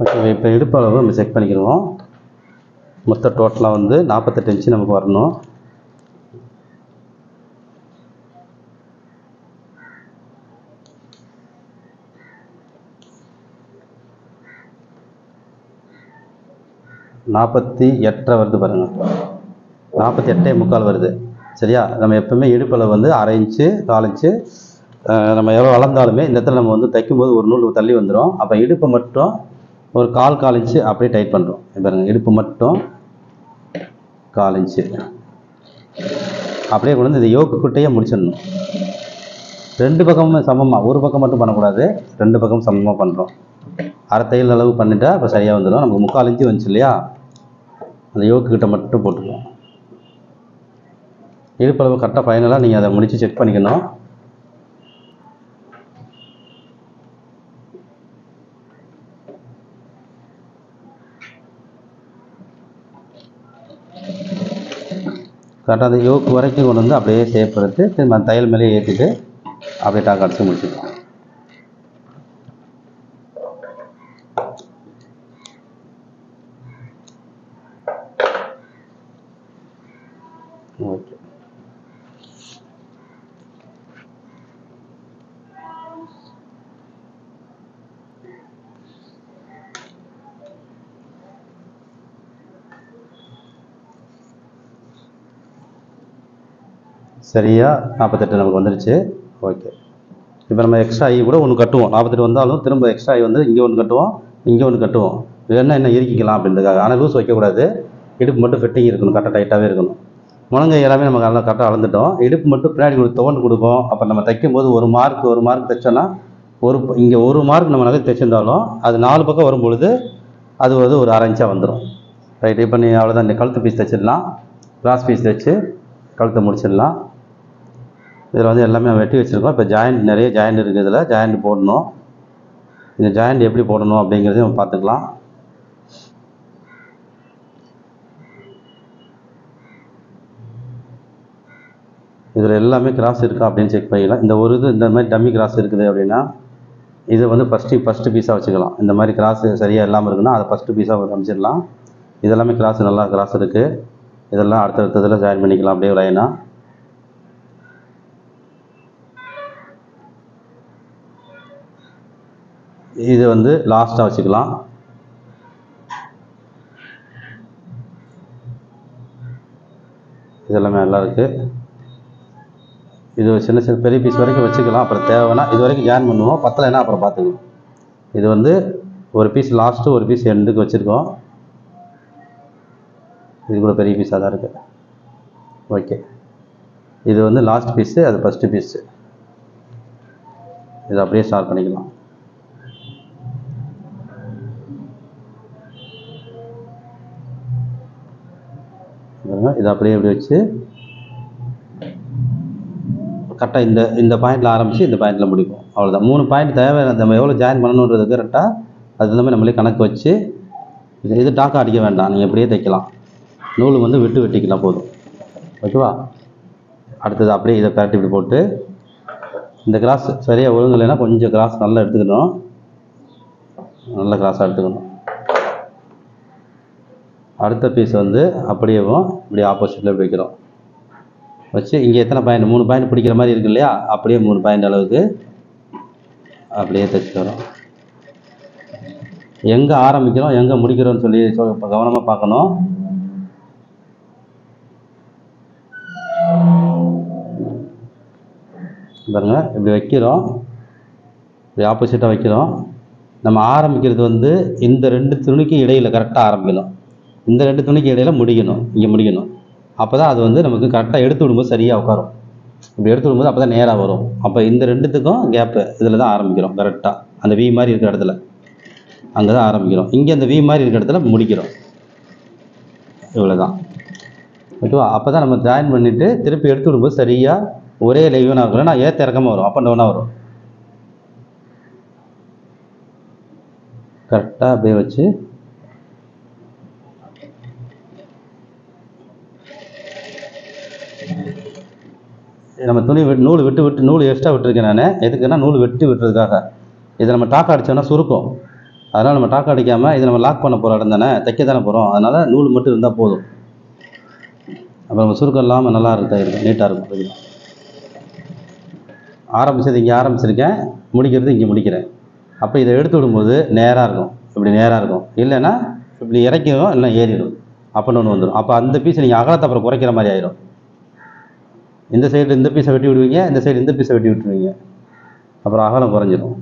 ஓகே. இப்போ இடுப்பு அளவு நம்ம செக் பண்ணிக்கிடுவோம். மொத்தம் டோட்டலாக வந்து 48 இன்ச்சு நமக்கு வரணும். நாற்பத்தி 8.5 வருது பாருங்கள். 48.75 வருது. சரியா? நம்ம எப்பவுமே இடுப்பளவு வந்து 1/2 இன்ச்சு 1/4 இன்ச்சு நம்ம எவ்வளோ வளர்ந்தாலுமே இந்த இடத்துல நம்ம வந்து தைக்கும்போது ஒரு நூல் தள்ளி வந்துடும். அப்போ இடுப்பை மட்டும் ஒரு கால் இன்ச்சு அப்படியே டைட் பண்ணுறோம். பாருங்கள், இடுப்பு மட்டும் 1/4 இன்ச்சு அப்படியே கொண்டு வந்து இந்த யோக்கு குட்டையே முடிச்சிடணும். 2 பக்கமும் சமமாக, ஒரு பக்கம் மட்டும் பண்ணக்கூடாது, 2 பக்கம் சமமாக பண்ணுறோம். அரை தையல் அளவு பண்ணிட்டா இப்போ சரியாக வந்துடும். நமக்கு 3/4 இன்ச்சு வந்துச்சு இல்லையா, அந்த யோக்கு கிட்ட மட்டும் போட்டுக்கணும். இடுப்பளவு கரெக்டாக ஃபைனலாக நீங்கள் அதை முடித்து செக் பண்ணிக்கணும். கரெக்டாக அந்த யோக்கு வரைக்கும் கொண்டு வந்து அப்படியே ஷேப் எடுத்து திரும்ப அந்த தையல் மேலே ஏற்றிட்டு அப்படியே டாக் அடித்து முடிச்சுக்கலாம். ஓகே, சரியாக 48 நமக்கு வந்துருச்சு. ஓகே, இப்போ நம்ம எக்ஸ்ட்ரா ஐ கூட ஒன்று கட்டுவோம். 48 வந்தாலும் திரும்ப எக்ஸ்ட்ரா ஐ வந்து இங்கே ஒன்று கட்டுவோம், இங்கே ஒன்று கட்டுவோம். என்ன இறுக்கிக்கலாம் அப்படின்றதுக்காக. ஆனால் லூஸ் வைக்கக்கூடாது, இடுப்பு மட்டும் ஃபிட்டிங் இருக்கணும், கரெக்டாக டைட்டாகவே இருக்கணும். முழங்கை எல்லாமே நம்ம நல்லா கரெக்டாக அளந்துட்டோம். இடுப்பு மட்டும் பின்னாடி துவண்டு கொடுக்கும். அப்போ நம்ம தைக்கும்போது ஒரு மார்க் தைச்சோன்னா இங்கே ஒரு மார்க் நம்ம நகை தைச்சிருந்தாலும் அது 4 பக்கம் வரும்பொழுது அது வந்து ஒரு 1/2 இன்ச்சாக வந்துடும். ரைட், இப்போ நீ அவ்வளோதான். இந்த கழுத்து பீஸ் தைச்சிடலாம், கிராஸ் பீஸ் தைச்சு கழுத்தை முடிச்சிடலாம். இதில் வந்து எல்லாமே வெட்டி வச்சுருக்கோம். இப்போ நிறைய ஜாயிண்ட் இருக்குது. இதில் ஜாயிண்ட் போடணும். இந்த ஜாயிண்ட் எப்படி போடணும் அப்படிங்கிறதையும் நம்ம பார்த்துக்கலாம். இதில் எல்லாமே கிராஸ் இருக்கா அப்படின்னு செக் பண்ணிக்கலாம். இந்த ஒரு இந்த மாதிரி டம்மி கிராஸ் இருக்குது அப்படின்னா இது வந்து ஃபஸ்ட்டு பீஸாக வச்சுக்கலாம். இந்த மாதிரி கிராஸ் சரியாக இல்லாமல் இருக்குன்னா அதை ஃபஸ்ட்டு பீஸாக அமைச்சிடலாம். இதெல்லாமே நல்லா கிராஸ் இருக்குது. இதெல்லாம் அடுத்தடுத்ததில் ஜாயின் பண்ணிக்கலாம் அப்படியே லைனாக. இது வந்து லாஸ்ட்டாக வச்சுக்கலாம். இதெல்லாமே நல்லா இருக்குது. இது சின்ன பெரிய பீஸ் வரைக்கும் வச்சுக்கலாம். அப்புறம் தேவைன்னா இது வரைக்கும் ஜாயின் பண்ணுவோம், பத்தலைன்னா அப்புறம் பார்த்துக்கலாம். இது வந்து ஒரு பீஸ் லாஸ்ட்டு, ஒரு பீஸ் எண்டுக்கு வச்சுருக்கோம். இது கூட பெரிய பீஸாக தான் இருக்குது. ஓகே, இது வந்து லாஸ்ட் பீஸு, அது ஃபஸ்ட்டு பீஸு. இதை அப்படியே ஸ்டார்ட் பண்ணிக்கலாம். இதை அப்படியே எப்படி வச்சு கரெக்டாக இந்த பாயிண்டில் ஆரம்பித்து இந்த பாயிண்டில் முடிக்கும். அவ்வளோதான். 3 பாயிண்ட் தேவை. நம்ம எவ்வளோ ஜாயின் பண்ணணுன்றது கரெக்டாக அது எல்லாமே நம்மளே கணக்கு வச்சு இது டாக்கா அடிக்க வேண்டாம், நீங்கள் எப்படியே தைக்கலாம். நூல் வந்து வெட்டிக்கலாம் போதும். ஓகேவா? அடுத்தது அப்படியே இதை பேரட்டி இப்படி போட்டு இந்த கிராஸ் சரியாக ஒழுங்கலைன்னா கொஞ்சம் கிராஸ் நல்லா எடுத்துக்கணும், நல்ல கிராஸாக எடுத்துக்கணும். அடுத்த பீஸ் வந்து அப்படியேவும் இப்படி ஆப்போசிட்டில் இப்படி வைக்கிறோம். வச்சு இங்கே எத்தனை பாயிண்ட், 3 பாயிண்ட் பிடிக்கிற மாதிரி இருக்கு இல்லையா, அப்படியே 3 பாயிண்ட் அளவுக்கு அப்படியே தைச்சு வரோம். எங்கே ஆரம்பிக்கிறோம் எங்கே முடிக்கிறோம்னு சொல்லி கவனமாக பார்க்கணும். பாருங்க, இப்படி வைக்கிறோம், இப்படி ஆப்போசிட்டாக வைக்கிறோம். நம்ம ஆரம்பிக்கிறது வந்து இந்த 2 துணிக்கு இடையில் கரெக்டாக ஆரம்பிக்கணும், இந்த 2 துணிக்கு இடையில் முடிக்கணும், இங்கே முடிக்கணும். அப்போ தான் அது வந்து நமக்கு கரெக்டாக எடுத்து விடும்போது சரியாக உட்காரும். இப்படி எடுத்து விடும்போது அப்போ தான் நேராக வரும். அப்போ இந்த 2த்துக்கும் கேப்பு இதில் தான் ஆரம்பிக்கிறோம். கரெக்டாக அந்த வி மாதிரி இருக்கிற இடத்துல அங்கே தான் ஆரம்பிக்கிறோம். இங்கே அந்த வி மாதிரி இருக்கிற இடத்துல முடிக்கிறோம். இவ்வளோ தான். ஓகேவா? அப்போ தான் நம்ம ஜாயின் பண்ணிவிட்டு திருப்பி எடுத்து விடும்போது சரியாக ஒரே லைவனாக இருக்கும். நான் ஏற்ற இறக்கமாக வரும், அப் அண்ட் டவுனாக வரும். கரெக்டாக அப்படியே வச்சு நம்ம துணி நூல் விட்டு நூல் எக்ஸ்ட்ரா விட்டுருக்கேன் நான். எதுக்குன்னா நூல் விட்டுறதுக்காக. இதை நம்ம டாக்கா அடித்தோம்னா சுருக்கும். அதனால் நம்ம டாக்கா அடிக்காமல் இதை நம்ம லாக் பண்ண போகிற இடம் தானே, தைக்க தானே போகிறோம். அதனால் நூல் மட்டும் இருந்தால் போதும். அப்புறம் நம்ம சுருக்கம் இல்லாமல் நல்லா இருக்கும், நீட்டாக இருக்கும். ஆரம்பித்தது இங்கே ஆரம்பிச்சிருக்கேன், முடிக்கிறது இங்கே முடிக்கிறேன். அப்போ இதை எடுத்து விடும்போது நேராக இருக்கும், இப்படி நேராக இருக்கும். இல்லைன்னா இப்படி இறக்கிடும், இல்லைன்னா ஏறிடும், அப்போன்னு ஒன்று வந்துடும். அப்போ அந்த பீஸை நீங்கள் அகலத்தை அப்புறம் குறைக்கிற மாதிரி ஆயிடும். இந்த சைடு இந்த பீஸை வெட்டி விடுவீங்க, இந்த சைடு இந்த பீஸை வெட்டி விட்டுருவீங்க, அப்புறம் அகலம் குறைஞ்சிடும்.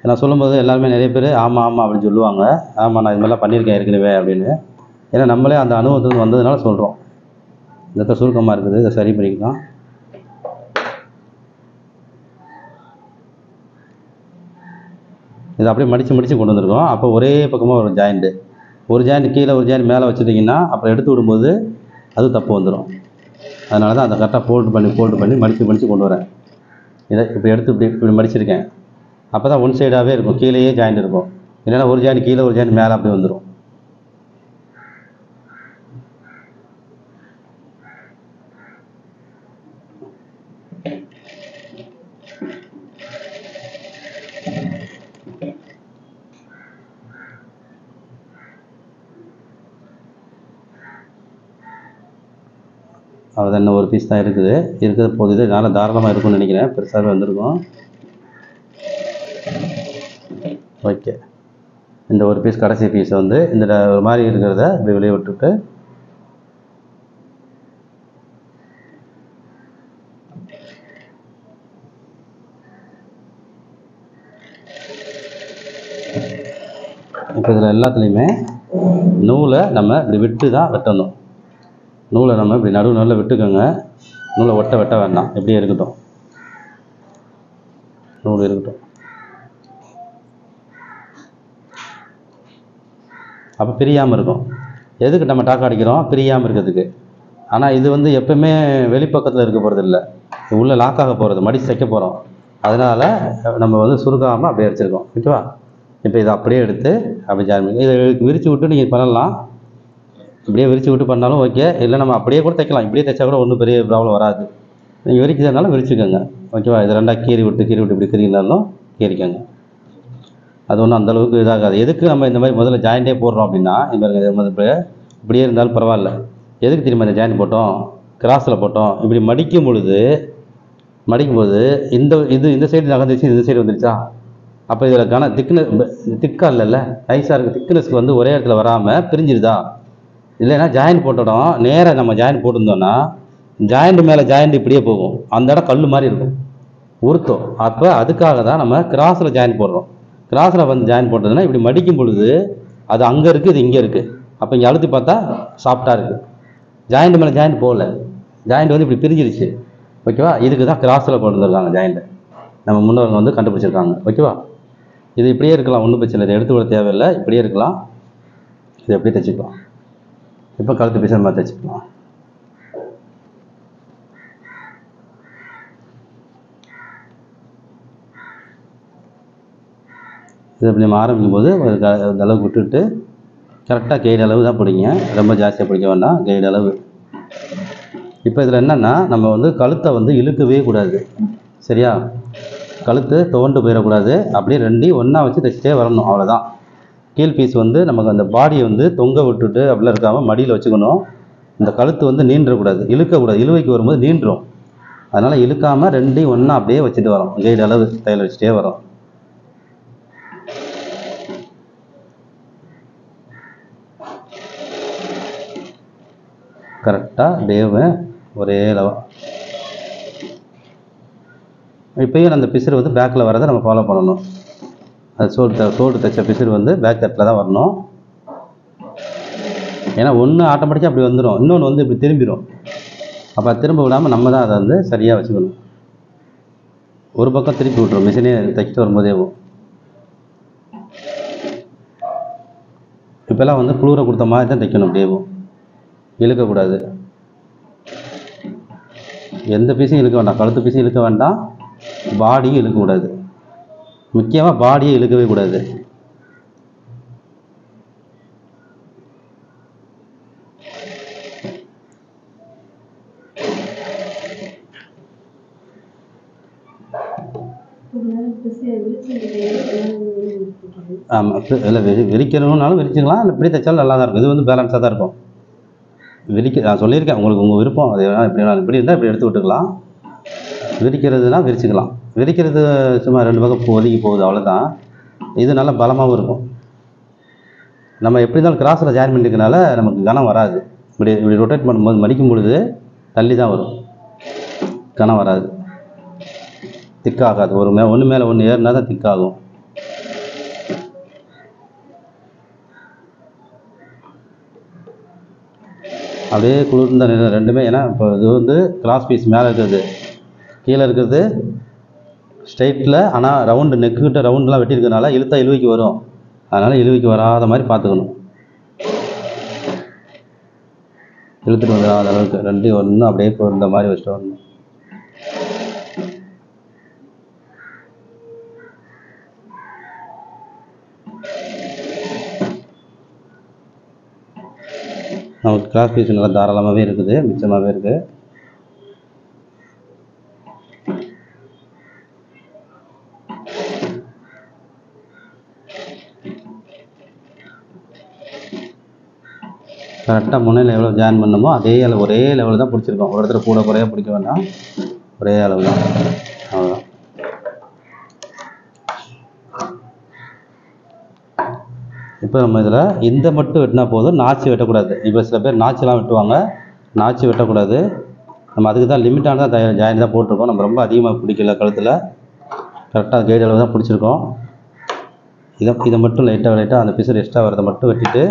நான் சொல்லும்போது எல்லாருமே நிறைய பேர் ஆமாம் ஆமாம் அப்படின்னு சொல்லுவாங்க. ஆமாம் நான் இது மாதிரிலாம் பண்ணியிருக்கேன் ஏற்கனவே அப்படின்னு. ஏன்னா நம்மளே அந்த அனுபவத்துக்கு வந்ததுனால சொல்கிறோம். இந்த சுருக்கமாக இருக்குது, இதை சரி பண்ணிக்கலாம். இதை அப்படியே மடித்து கொண்டு வந்திருக்கோம். அப்போ ஒரே பக்கமாக ஒரு ஜாயிண்ட்டு, ஒரு ஜாயிண்ட் கீழே ஒரு ஜாயிண்ட் மேலே வச்சுட்டிங்கன்னா அப்புறம் எடுத்து விடும்போது அது தப்பு வந்துடும். அதனால தான் அதை கரெக்டாக ஃபோல்டு பண்ணி மடித்து கொண்டு வரேன். இதை இப்போ எடுத்து இப்படி மடிச்சிருக்கேன். அப்போ தான் ஒன் சைடாகவே இருக்கும், கீழேயே ஜாயிண்ட் இருக்கும். இல்லைன்னா ஒரு ஜாயிண்ட் கீழே ஒரு ஜாயிண்ட் மேலே அப்படி வந்துடும். அது என்ன ஒரு பீஸ் தான் இருக்கிற போது இதனால் தாராளமாக இருக்கும்னு நினைக்கிறேன். பெருசாகவே வந்திருக்கும். ஓகே, இந்த ஒரு பீஸ் கடைசி பீஸை வந்து இந்த ஒரு மாதிரி இருக்கிறத இப்படி வெளியே விட்டுட்டு இப்போ இதில் எல்லாத்துலேயுமே நூலை நம்ம இப்படி விட்டு தான் வெட்டணும். நூலை நம்ம இப்படி நடுவில் விட்டுக்கோங்க. நூலை வெட்ட வேண்டாம், இப்படியே இருக்கட்டும். நூல் இருக்கட்டும். அப்போ பிரியாமல் இருக்கும். எதுக்கு நம்ம டாக்கா அடிக்கிறோம்? பிரியாமல் இருக்கிறதுக்கு. ஆனால் இது வந்து எப்பவுமே வெளிப்பக்கத்தில் இருக்க போகிறது இல்லை, உள்ளே லாக்காக போகிறது, மடித்து தைக்க போகிறோம். அதனால் நம்ம வந்து சுருக்காமல் அப்படியே அடிச்சிருக்கோம். ஓகேவா? இப்போ இதை அப்படியே எடுத்து அப்படி ஜாயின் பண்ணி இதை விரித்து விட்டு நீங்கள் பண்ணலாம். இப்படியே விரித்து விட்டு பண்ணாலும் ஓகே, இல்லை நம்ம அப்படியே கூட தைக்கலாம். இப்படியே தைச்சா கூட ஒன்றும் பெரிய ப்ராப்ளம் வராது. நீங்கள் விரிக்கிறதுனாலும் விரிச்சுக்கோங்க. ஓகேவா? இது ரெண்டாக கீறி விட்டு இப்படி கீறினாலும் கீறிக்கோங்க. அது ஒன்றும் அந்தளவுக்கு இதாகாது. எதுக்கு நம்ம இந்த மாதிரி முதல்ல ஜாயிண்டே போடுறோம் அப்படின்னா, இப்போ இப்படியே இருந்தாலும் பரவாயில்ல. எதுக்கு திரும்ப இந்த ஜாயிண்ட் போட்டோம்? கிராஸில் போட்டோம். இப்படி மடிக்கும்போது இந்த சைடு நகர்ந்துச்சு, இந்த சைடு வந்துருச்சா? அப்போ இதில் திக்காக இல்லைல்ல, நைஸாக இருக்குது. திக்னஸ்க்கு வந்து ஒரே இடத்துல வராமல் பிரிஞ்சிருதா? இல்லைன்னா ஜாயிண்ட் போட்டோம், நேராக நம்ம ஜாயிண்ட் போட்டிருந்தோன்னா ஜாயிண்ட் மேலே ஜாயிண்ட் இப்படியே போகும். அந்த இடம் கல் மாதிரி இருக்கும், உருத்தம். அப்போ அதுக்காக தான் நம்ம கிராஸில் ஜாயின் போடுறோம். கிராஸில் வந்து ஜாயின் போட்டதுன்னா இப்படி மடிக்கும் பொழுது அது அங்கே இருக்குது, இது இங்கே இருக்குது. அப்போ இங்கே அழுத்தி பார்த்தா சாஃப்டாக இருக்குது. ஜாயிண்ட் மேலே ஜாயிண்ட் போகல, ஜாயிண்ட் வந்து இப்படி பிரிஞ்சிருச்சு. ஓகேவா? இதுக்கு தான் கிராஸில் கொண்டு வந்துருக்காங்க ஜாயிண்ட்டை. நம்ம முன்னோர்கள் வந்து கண்டுபிடிச்சிருக்காங்க. ஓகேவா? இது இப்படியே இருக்கலாம், ஒன்றும் பிரச்சனை இல்லை. இதை எடுத்து விட தேவையில்லை, இப்படியே இருக்கலாம். இதை எப்படியே தைச்சிக்கலாம். இப்போ கழுத்து பீஸ் மாதிரி தைச்சிக்கலாம். இது இப்படி நம்ம ஆரம்பிக்கும் போது ஒரு அளவு விட்டுட்டு கரெக்டாக கைடு அளவு தான் பிடிங்க, ரொம்ப ஜாஸ்தியாக பிடிக்க வேண்டாம், கைடு அளவு. இப்போ இதில் என்னென்னா நம்ம வந்து கழுத்தை வந்து இழுக்கவே கூடாது. சரியா? கழுத்து துவண்டு போயிடக்கூடாது. அப்படியே ரெண்டையும் ஒன்றா வச்சு தைச்சிட்டே வரணும், அவ்வளோதான். கீழ் பீஸ் வந்து நமக்கு அந்த பாடியை வந்து தொங்க விட்டுட்டு அப்படிலாம் இருக்காமல் மடியில் வச்சுக்கணும். இந்த கழுத்து வந்து நீண்டக்கூடாது, இழுக்கக்கூடாது. இழுவைக்கு வரும்போது நீண்டுரும். அதனால் இழுக்காமல் ரெண்டையும் ஒன்றா அப்படியே வச்சுட்டு வரோம், கைடு அளவு தையல் வச்சுட்டே வரோம். கரெக்டாக டேவை ஒரே அளவாக. இப்போயும் அந்த பிசுறு வந்து பேக்கில் வரதை நம்ம ஃபாலோ பண்ணணும். அது சோல்டு தைச்ச பிசுறு வந்து பேக் தட்டில் தான் வரணும். ஏன்னா ஒன்று ஆட்டோமேட்டிக்காக அப்படி வந்துடும், இன்னொன்று வந்து இப்படி திரும்பிடும். அப்போ திரும்ப விடாமல் நம்ம தான் அதை வந்து சரியாக வச்சுக்கணும். ஒரு பக்கம் திருப்பி விட்டுரும், மிஷினே தைச்சிட்டு வரும்போதேவும். இப்போல்லாம் வந்து குளிர கொடுத்த மாதிரி தான் தைக்கணும், அப்படியேவும் இழுக்கக்கூடாது. எந்த பீஸையும் இழுக்க வேண்டாம், கழுத்து பீஸையும் இழுக்க வேண்டாம், பாடியும் இழுக்கக்கூடாது. முக்கியமாக பாடியை இழுக்கவே கூடாது. ஆமாம், இல்லை விரிக்கணும்னாலும் விரிச்சிக்கலாம், இல்லை இப்படி தைச்சாலும் நல்லா தான் இருக்கும். இது வந்து பேலன்ஸாக தான் இருக்கும். நான் சொல்லியிருக்கேன் உங்களுக்கு, உங்கள் விருப்பம். அது இப்படி இருந்தால் இப்படி எடுத்து விட்டுக்கலாம். விரிக்கிறதுனா விரிச்சிக்கலாம். விரிக்கிறது சும்மா 2 பக்கம் ஒதுக்கி போகுது, அவ்வளோதான். இது நல்லா பலமாகவும் இருக்கும். நம்ம எப்படி இருந்தாலும் கிராஸில் ஜாயின் பண்ணிக்கிறதுனால நமக்கு கனம் வராது. இப்படி ரொட்டேட் பண்ணும்போது மடிக்கும் பொழுது தள்ளி தான் வரும், கனம் வராது, திக்காகாது. ஒன்று மேலே ஒன்று ஏறினா தான் திக்காகும். அப்படியே குளிர்ந்த நிலை ரெண்டுமே. ஏன்னா இப்போ இது வந்து கிராஸ் பீஸ் மேலே இருக்கிறது, கீழே இருக்கிறது ஸ்ட்ரைட்டில், ஆனால் ரவுண்டு நெக்குக்கிட்ட ரவுண்டெலாம் வெட்டியிருக்கிறதுனால இழுத்தா இழுவைக்கு வரும். அதனால் இழுவைக்கு வராத மாதிரி பார்த்துக்கணும். இழுத்துட்டு வந்துடாத அளவுக்கு ரெண்டையும் ஒன்றும் அப்படியே இந்த மாதிரி வச்சுட்டு வரணும். நமக்கு கிராஸ் பீஸ் நல்லா தாராளமாகவே இருக்குது, மிச்சமாகவே இருக்குது. கரெக்டாக முனையில் எவ்வளோ ஜாயின் பண்ணணுமோ அதே அளவு ஒரே லெவலில் தான் பிடிச்சிருக்கோம். ஒரு இடத்துல கூட குறையாக பிடிக்க வேண்டாம், ஒரே அளவு தான். அவ்வளோதான். இப்போ நம்ம இதில் இந்த மட்டும் வெட்டினா போதும், நாச்சி வெட்டக்கூடாது. இப்போ சில பேர் நாச்சிலாம் வெட்டுவாங்க, நாச்சி வெட்டக்கூடாது. நம்ம அதுக்கு தான் லிமிட்டான தான் ஜாயின் தான் போட்டிருக்கோம். நம்ம ரொம்ப அதிகமாக பிடிக்கல கழுத்தில், கரெக்டாக கைடு அளவு தான் பிடிச்சிருக்கோம். இதை மட்டும் லைட்டாக அந்த பிசர் எக்ஸ்ட்ரா வரதை மட்டும் வெட்டிட்டு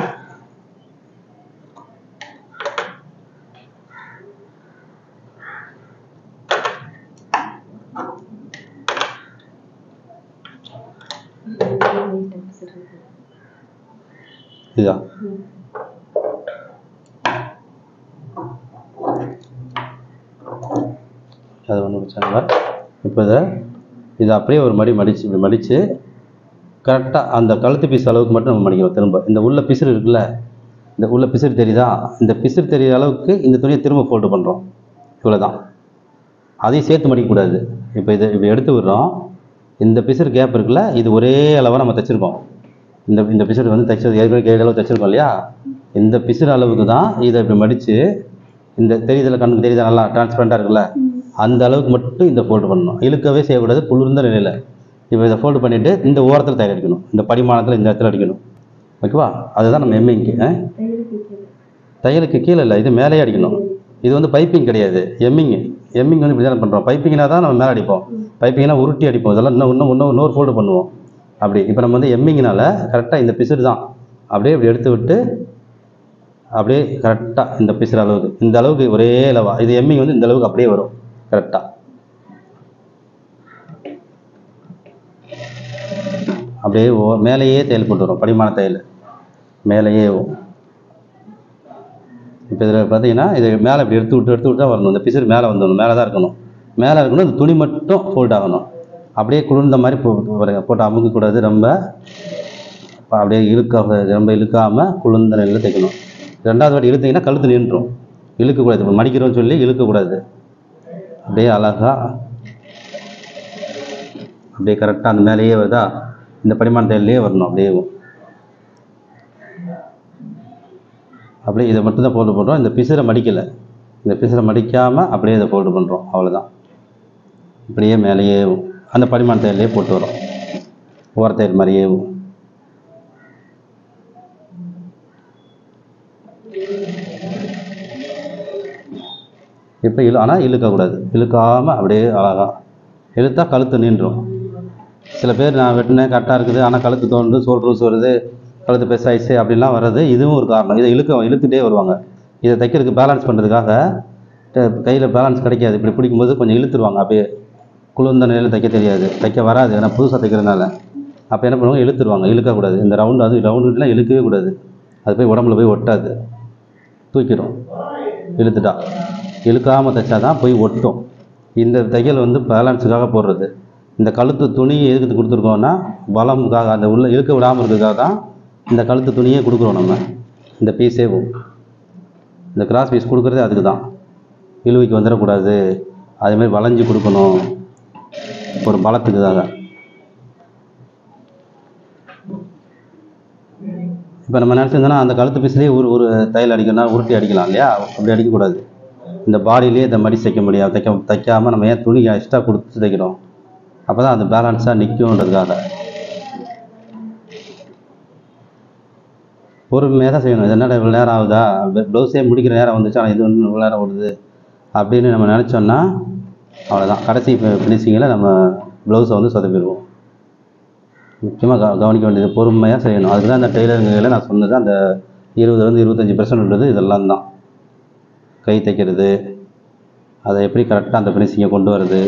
இதுதான் அது ஒன்றும் பிரச்சனை இல்லை. இப்போ இதை அப்படியே ஒரு மடித்து இப்படி மடித்து கரெக்டாக அந்த கழுத்து பீஸ் அளவுக்கு மட்டும் நம்ம மடிக்கிறோம். திரும்ப இந்த உள்ள பிசுறு இருக்குல்ல, இந்த உள்ள பிசுறு தெரியுதா, இந்த பிசுறு தெரிகிற அளவுக்கு இந்த துணியை திரும்ப ஃபோல்டு பண்ணுறோம். இவ்வளோ தான், அதையும் சேர்த்து மடிக்கக்கூடாது. இப்போ இப்படி எடுத்து விடுறோம். இந்த பிசுறு கேப் இருக்குல்ல, இது ஒரே அளவாக நம்ம தைச்சிருக்கோம். இந்த பிசுறு வந்து தைச்சது ஏற்கனவே கைடு அளவு தைச்சிருக்கோம் இல்லையா, இந்த பிசுறு அளவுக்கு தான் இதை இப்படி மடித்து, இந்த தெரியுதில் கண்ணுக்கு தெரியுதா நல்லா டிரான்ஸ்பரண்ட்டாக இருக்குல்ல, அந்த அளவுக்கு மட்டும் இந்த ஃபோல்டு பண்ணணும். இழுக்கவே செய்யக்கூடாது, குளிர்ந்த நிலையில். இப்போ இதை ஃபோல்டு பண்ணிவிட்டு இந்த ஓரத்தில் தையல் அடிக்கணும், இந்த படிமானத்தில் இந்த இடத்துல அடிக்கணும். ஓகேவா? அதுதான் நம்ம எம்மிங்க்கு. தையலுக்கு கீழே இல்லை, இது மேலேயே அடிக்கணும். இது வந்து பைப்பிங் கிடையாது, எம்மிங். எம்மிங் வந்து இப்படி தான் பண்ணுறோம். பைப்பிங்னா தான் நம்ம மேலே அடிப்போம், பைப்பிங்னா உருட்டி அடிப்போம். இதெல்லாம் இன்னொரு ஃபோல்டு பண்ணுவோம். அப்படி இப்போ நம்ம வந்து எம்மிங்னால கரெக்டாக இந்த பிசுறு தான் அப்படியே இப்படி எடுத்து விட்டு அப்படியே கரெக்டாக இந்த பிசுறு அளவுக்கு, இந்த அளவுக்கு ஒரே அளவாக, இது எம்மிங் வந்து இந்த அளவுக்கு அப்படியே வரும் கரெக்டாக. அப்படியே மேலேயே தையல் போட்டு வரும், படிமான தையல் மேலேயே. இப்போ இதில் பார்த்தீங்கன்னா இது மேலே இப்படி எடுத்து விட்டு தான் வரணும். இந்த பிசுறு மேலே வந்துடணும், மேலே தான் இருக்கணும், மேலே இருக்கணும். இந்த துணி மட்டும் ஃபோல்ட் ஆகணும். அப்படியே குளிர்ந்த மாதிரி போட்டு அமுக்கக்கூடாது, ரொம்ப அப்படியே ரொம்ப இழுக்காமல் குளிர்ந்த நிலையில் தைக்கணும். ரெண்டாவது வாட்டி இழுத்தீங்கன்னா கழுத்து நின்றுடும், இழுக்கக்கூடாது. இப்போ மடிக்கிறோன்னு சொல்லி இழுக்கக்கூடாது. அப்படியே அழகாக அப்படியே கரெக்டாக அந்த மேலேயே வருதா, இந்த படிமான தையல்லையே வரணும். அப்படியே இதை மட்டும் தான் ஃபோல்டு பண்ணுறோம். இந்த பிசுரை மடிக்கலை, இந்த பிசுரை மடிக்காமல் அப்படியே இதை ஃபோல்டு பண்ணுறோம். அவ்வளோதான். இப்படியே மேலேயே அந்த படிமான தையல்லையே போட்டு வரும், ஓரத்தையல் மாதிரியே. இப்போ ஆனால் இழுக்கக்கூடாது, இழுக்காமல் அப்படியே அழகாக இழுத்தா கழுத்து நின்றுடும். சில பேர் நான் வெட்டினேன் கரெக்டாக இருக்குது, ஆனால் கழுத்து தோண்டு சோல்ட்ரூஸ் வருது, கழுத்து பெருசாயிடுச்சு அப்படின்லாம் வர்றது இதுவும் ஒரு காரணம். இதை இழுத்துகிட்டே வருவாங்க. இதை தைக்கிறதுக்கு பேலன்ஸ் பண்ணுறதுக்காக கையில் பேலன்ஸ் கிடைக்காது, இப்படி பிடிக்கும்போது கொஞ்சம் இழுத்துருவாங்க. அப்படியே குளிர்ந்த நிலையில் தைக்க தெரியாது, தைக்க வராது, ஏன்னா புதுசாக தைக்கிறதுனால. அப்போ என்ன பண்ணுவாங்க, இழுத்துருவாங்க. இழுக்கக்கூடாது, இந்த ரவுண்டுலாம் இழுக்கவே கூடாது, அது போய் உடம்புல போய் ஒட்டாது, தூக்கிடும். இழுத்துட்டா இழுக்காமல் தைச்சா தான் போய் ஒட்டும். இந்த தையல் வந்து பேலன்ஸுக்காக போடுறது. இந்த கழுத்து துணியை எதுக்கு கொடுத்துருக்கோன்னா பலமுக்காக, அந்த உள்ள இழுக்க விடாமல் இருக்கிறதுக்காக தான் இந்த கழுத்து துணியே கொடுக்குறோம். நம்ம இந்த பீஸே இந்த கிராஸ் பீஸ் கொடுக்குறதே அதுக்கு தான், இழுவைக்கு வந்துடக்கூடாது, அதேமாதிரி வளைஞ்சி கொடுக்கணும், ஒரு பலத்துக்குதாக. இப்போ நம்ம நினச்சிருந்தோன்னா அந்த கழுத்து பீஸ்லேயே ஒரு தையல் அடிக்கணும்னா உருட்டி அடிக்கலாம் இல்லையா, அப்படி அடிக்கக்கூடாது. இந்த பாடியிலே இந்த மடி தைக்க முடியாது, தைக்காமல் நம்ம ஏன் துணி எக்ஸ்ட்ரா கொடுத்து தைக்கிறோம், அப்போ தான் அது பேலன்ஸாக நிற்கும்ன்றதுக்காக. பொறுமையாக தான் செய்யணும். இது என்னடா இவ்வளோ நேரம் ஆகுதா, ப்ளவுஸே முடிக்கிற நேரம் வந்துச்சு, ஆனால் இது வந்து இவ்வளோ நேரம் ஓடுது அப்படின்னு நம்ம நினச்சோன்னா அவ்வளோதான். கடைசி ஃபினிஷிங்கில் நம்ம ப்ளவுஸை வந்து சொதப்பிடுவோம். முக்கியமாக கவனிக்க வேண்டியது பொறுமையாக செய்யணும். அதுக்கு தான் அந்த டெய்லருங்களில் நான் சொன்னது அந்த 20-25% இதெல்லாம் தான். கை தைக்கிறது, அதை எப்படி கரெக்டாக அந்த ஃபினிஷிங்கை கொண்டு வரது,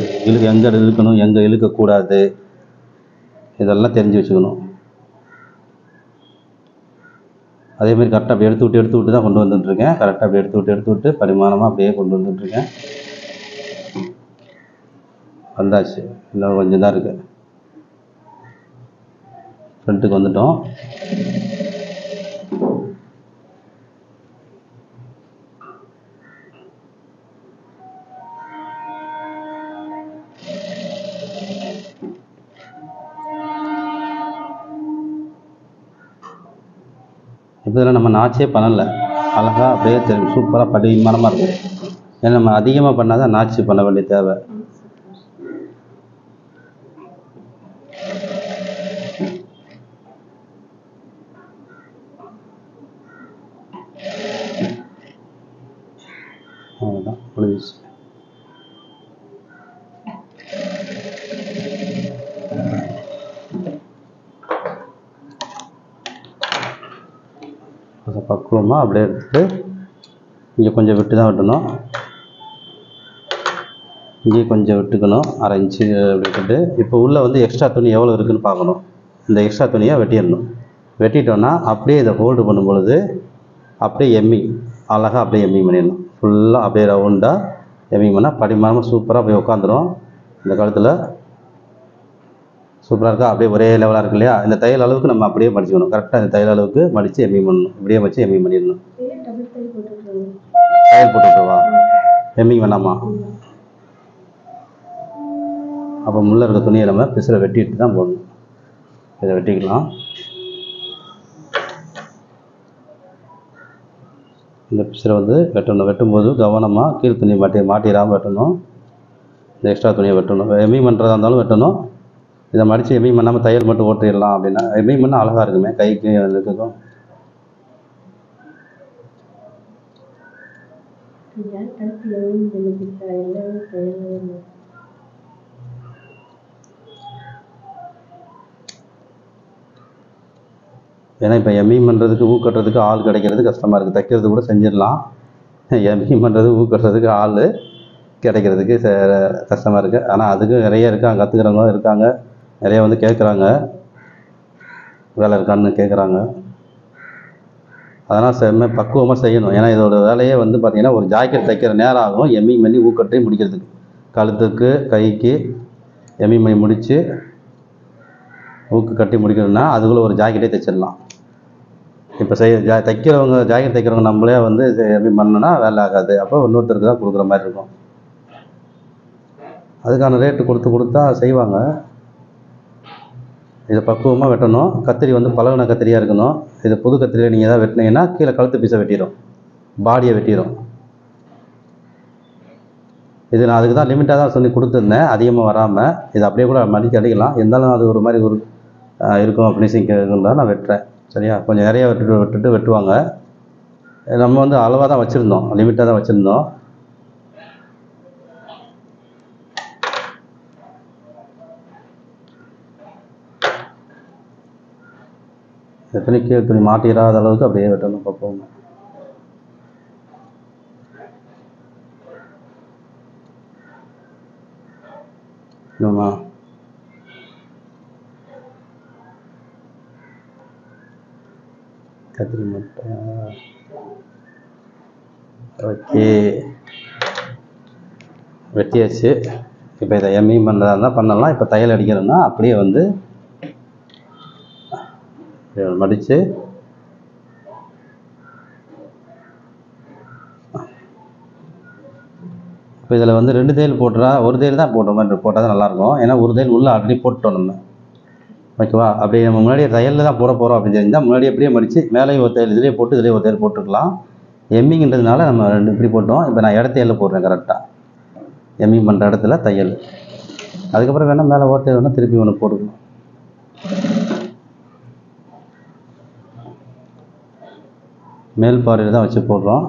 எங்கே இழுக்கணும் எங்கே இழுக்கக்கூடாது, இதெல்லாம் தெரிஞ்சு வச்சுக்கணும். அதேமாதிரி கரெக்டாக அப்படி எடுத்து விட்டு தான் கொண்டு வந்துட்டுருக்கேன். கரெக்டாக அப்படி எடுத்து விட்டு பரிமாணமாக அப்படியே கொண்டு வந்துட்டுருக்கேன். வந்தாச்சு, இன்னும் கொஞ்சம் தான் இருக்குது. ஃப்ரண்ட்டுக்கு வந்துட்டோம். இப்போ இதில் நம்ம நாச்சே பண்ணலை, அழகாக அப்படியே தெரியும், சூப்பராக படிமானமாக இருக்கும். ஏன்னா நம்ம அதிகமாக பண்ணால் தான் நாச்சு பண்ண வேண்டிய தேவை. அவ்வளோதான் முடிஞ்சிச்சு. பக்குவமாக அப்படியே எடுத்துட்டு இங்கே கொஞ்சம் விட்டு தான் வெட்டணும், இங்கே கொஞ்சம் விட்டுக்கணும், 1/2 இன்ச்சு அப்படி விட்டுட்டு. இப்போ உள்ளே வந்து எக்ஸ்ட்ரா துணி எவ்வளோ இருக்குதுன்னு பார்க்கணும். இந்த எக்ஸ்ட்ரா துணியை வெட்டிடணும். வெட்டிட்டோன்னா அப்படியே இதை ஹோல்டு பண்ணும் பொழுது அப்படியே எம்மிங் அழகாக அப்படியே எம்மிங் பண்ணிடணும். ஃபுல்லாக அப்படியே ரவுண்டாக எம்மிங் பண்ணால் படிமானமாக சூப்பராக போய் உட்காந்துரும். இந்த காலத்தில் சூப்பராக இருக்கா, அப்படியே ஒரே லெவலாக இருக்கு இல்லையா. இந்த தையல் அளவுக்கு நம்ம அப்படியே மடிச்சுக்கணும். கரெக்டாக இந்த தையல் அளவுக்கு மடித்து எம்மிங் பண்ணணும். இப்படியே வச்சு எம்மிங் பண்ணிடணும். தையல் போட்டுவிட்டுவா, எம்மிங் வேணாமா? அப்போ முள்ளே இருக்க துணியை நம்ம பிசுரை வெட்டிட்டு தான் போடணும். இதை வெட்டிக்கலாம். இந்த பிசுரை வந்து வெட்டணும். வெட்டும்போது கவனமாக கீழ் துணி மாட்டிடாமல் வெட்டணும். இந்த எக்ஸ்ட்ரா துணியை வெட்டணும். எம்மிங் பண்ணுறதா இருந்தாலும் வெட்டணும். இதை மடித்து எம்மிங் பண்ணாமல் தையல் மட்டும் ஓட்டிடலாம் அப்படின்னா எம்மிங் பண்ணால் அழகாக இருக்குமே, கைக்கு இருக்கும். ஏன்னா இப்போ எம்மிங் பண்ணுறதுக்கு கட்டுறதுக்கு ஆள் கிடைக்கிறது கஷ்டமாக இருக்குது. தைக்கிறது கூட செஞ்சிடலாம். எம்மிங் பண்ணுறது கட்டுறதுக்கு ஆள் கிடைக்கிறதுக்கு கஷ்டமாக இருக்குது. ஆனால் அதுக்கு நிறைய இருக்காங்க, கற்றுக்கிறவங்க இருக்காங்க, நிறைய வந்து கேட்குறாங்க, வேலை இருக்கான்னு கேட்குறாங்க. அதனால் செம்ம பக்குவமாக செய்யணும். ஏன்னா இதோட வேலையே வந்து பார்த்திங்கன்னா ஒரு ஜாக்கெட் தைக்கிற நேரம் ஆகும் எம்மிங் பண்ணி ஊக்கட்டையும் முடிக்கிறதுக்கு. கழுத்துக்கு கைக்கு எம்மிங் பண்ணி முடித்து ஊக்கு கட்டி முடிக்கணும்னா அதுக்குள்ளே ஒரு ஜாக்கெட்டே தைச்சிடலாம். இப்போ தைக்கிறவங்க ஜாக்கெட் தைக்கிறவங்க நம்மளே வந்து எம்மிங் பண்ணோன்னா வேலை ஆகாது. அப்போ இன்னொருத்தருக்கு தான் கொடுக்குற மாதிரி இருக்கும். அதுக்கான ரேட்டு கொடுத்தா செய்வாங்க. இதை பக்குவமாக வெட்டணும். கத்திரி வந்து பழகுன கத்திரியாக இருக்கணும். இது புது கத்திரியை நீங்கள் எதாவது வெட்டினீங்கன்னா கீழே கழுத்து பீஸை வெட்டிடும், பாடியை வெட்டிடும். இது நான் அதுக்கு தான் லிமிட்டாக தான் சொல்லி கொடுத்துருந்தேன், அதிகமாக வராமல். இது அப்படியே கூட அடிக்கலாம். இருந்தாலும் அது ஒரு மாதிரி ஒரு இருக்கும் ஃபினிஷிங் இருந்தால் நான் வெட்டுறேன். சரியா, கொஞ்சம் நிறைய விட்டுட்டு வெட்டுவாங்க. நம்ம வந்து அளவாக தான் வச்சுருந்தோம், லிமிட்டாக தான் வச்சுருந்தோம். துணி மாட்டிடாத அளவுக்கு அப்படியே வெட்டணும் பக்குவம். ஆமா, கத்திரி மட்டும் ஓகே, வெட்டியாச்சு. இப்போ இதை எம்மிங் பண்ணுறதா இருந்தால் பண்ணலாம். இப்போ தையல் அடிக்கிறோன்னா அப்படியே வந்து மடித்து இப்போ இதில் வந்து 2 தையல் போட்டுறா, ஒரு தையல் தான் போடுற மாதிரி போட்டால் தான் நல்லாயிருக்கும். ஏன்னா ஒரு தையல் உள்ளே ஆல்ரெடி போட்டுட்டோம் நம்ம, ஓகேவா. அப்படி நம்ம முன்னாடியே தையலில் தான் போட போகிறோம் அப்படின்னு தெரிஞ்சால் முன்னாடி எப்படியே மடித்து மேலேயும் ஒரு தையல் இதிலே போட்டு இதிலே ஒரு தையல் போட்டுருக்கலாம். எம்மிங்கிறதுனால நம்ம 2 இப்படி போட்டோம். இப்போ நான் இடத்தையில் போடுறேன் கரெக்டாக, எம்மிங் பண்ணுற இடத்துல தையல். அதுக்கப்புறம் வேணால் மேலே ஓட்டை வேணால் திருப்பி ஒன்று போட்டுக்கணும். மேல் பாறையில் தான் வச்சு போடுறோம்.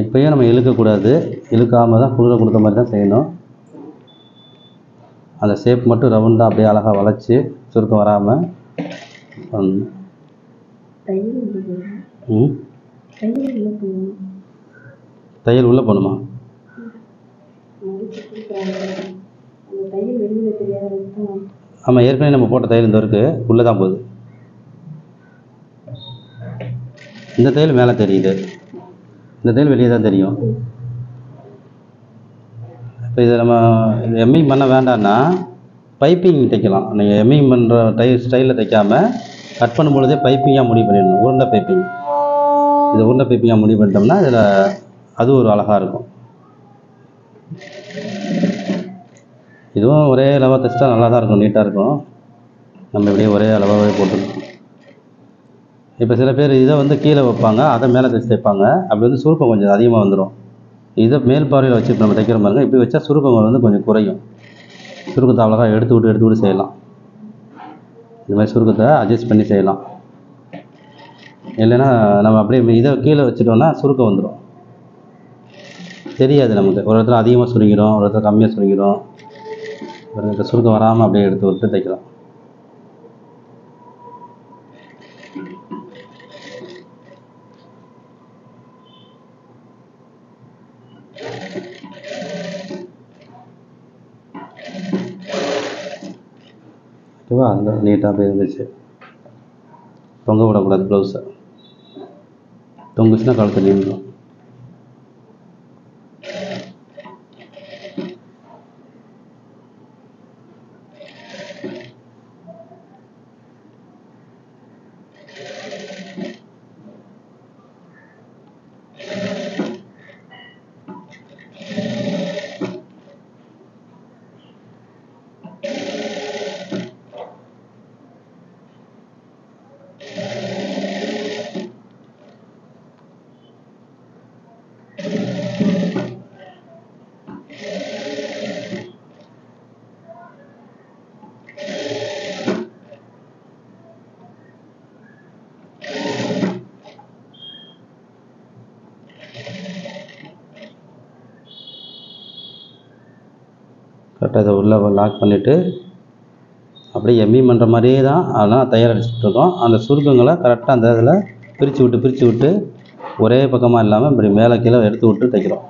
இப்போயும் நம்ம இழுக்கக்கூடாது, இழுக்காமல் தான் குளிர கொடுத்த மாதிரி தான் செய்யணும். அந்த ஷேப் மட்டும் ரவுண்டாக அப்படியே அழகாக வளைச்சி சுருக்கம் வராமல் ம், தையல் உள்ளே போகணுமா? ஆமாம், ஏற்கனவே நம்ம போட்ட தையல் இந்த இருக்குது, உள்ளே தான் போகுது. இந்த தையல் மேலே தெரியுது, இந்த தையல் வெளியே தான் தெரியும். இப்போ இதை நம்ம எம்மிங் பண்ண வேண்டாம்னா பைப்பிங் தைக்கலாம். நீங்கள் எம்மிங் பண்ணுற ஸ்டைலில் தைக்காமல் கட் பண்ணும்பொழுதே பைப்பிங்காக முடிவு பண்ணிடணும். உருண்டை பைப்பிங், இது உருண்டை பைப்பிங்காக முடிவு பண்ணிட்டோம்னா இதில் அது ஒரு அழகாக இருக்கும். இதுவும் ஒரே அளவாக தைச்சிட்டா நல்லா தான் இருக்கும், நீட்டாக இருக்கும். நம்ம இப்படியே ஒரே அளவாகவே போட்டுருக்கோம். இப்போ சில பேர் இதை வந்து கீழே வைப்பாங்க, அதை மேலே தைச்சி தைப்பாங்க. அப்படி வந்து சுருக்கம் கொஞ்சம் அதிகமாக வந்துடும். இதை மேல் பார்வையில் வச்சு நம்ம தைக்கிற பாருங்க, இப்படி வச்சா சுருக்கங்கள் வந்து கொஞ்சம் குறையும். சுருக்கத்தை அவ்வளோதான் எடுத்து விட்டு செய்யலாம். இந்த மாதிரி சுருக்கத்தை அட்ஜஸ்ட் பண்ணி செய்யலாம். இல்லைன்னா நம்ம அப்படியே இதை கீழே வச்சுட்டோம்னா சுருக்கம் வந்துடும், தெரியாது நமக்கு. ஒரு இடத்துல அதிகமாக சுருங்கிடும், ஒரு இடத்துல கம்மியாக சுருங்கிடும். இந்த சுருக்கம் வராமல் அப்படியே எடுத்து விட்டு தைக்கலாம். ஓகேவா? அந்த நீட்டாக அப்படியே இருந்துச்சு. தொங்க விடக்கூடாது ப்ளவுஸை, தொங்குச்சுன்னா கழுத்து நீந்துடும். கரெக்டாக இதை உள்ளே லாக் பண்ணிவிட்டு அப்படியே எம்மிங் பண்ணுற மாதிரியே தான் அதெல்லாம் தையல் அடிச்சுட்ருக்கோம். அந்த சுருக்கங்களை கரெக்டாக அந்த இதில் பிரித்து விட்டு ஒரே பக்கமாக இல்லாமல் இப்படி மேலே கீழே எடுத்து விட்டு தைக்கிறோம்.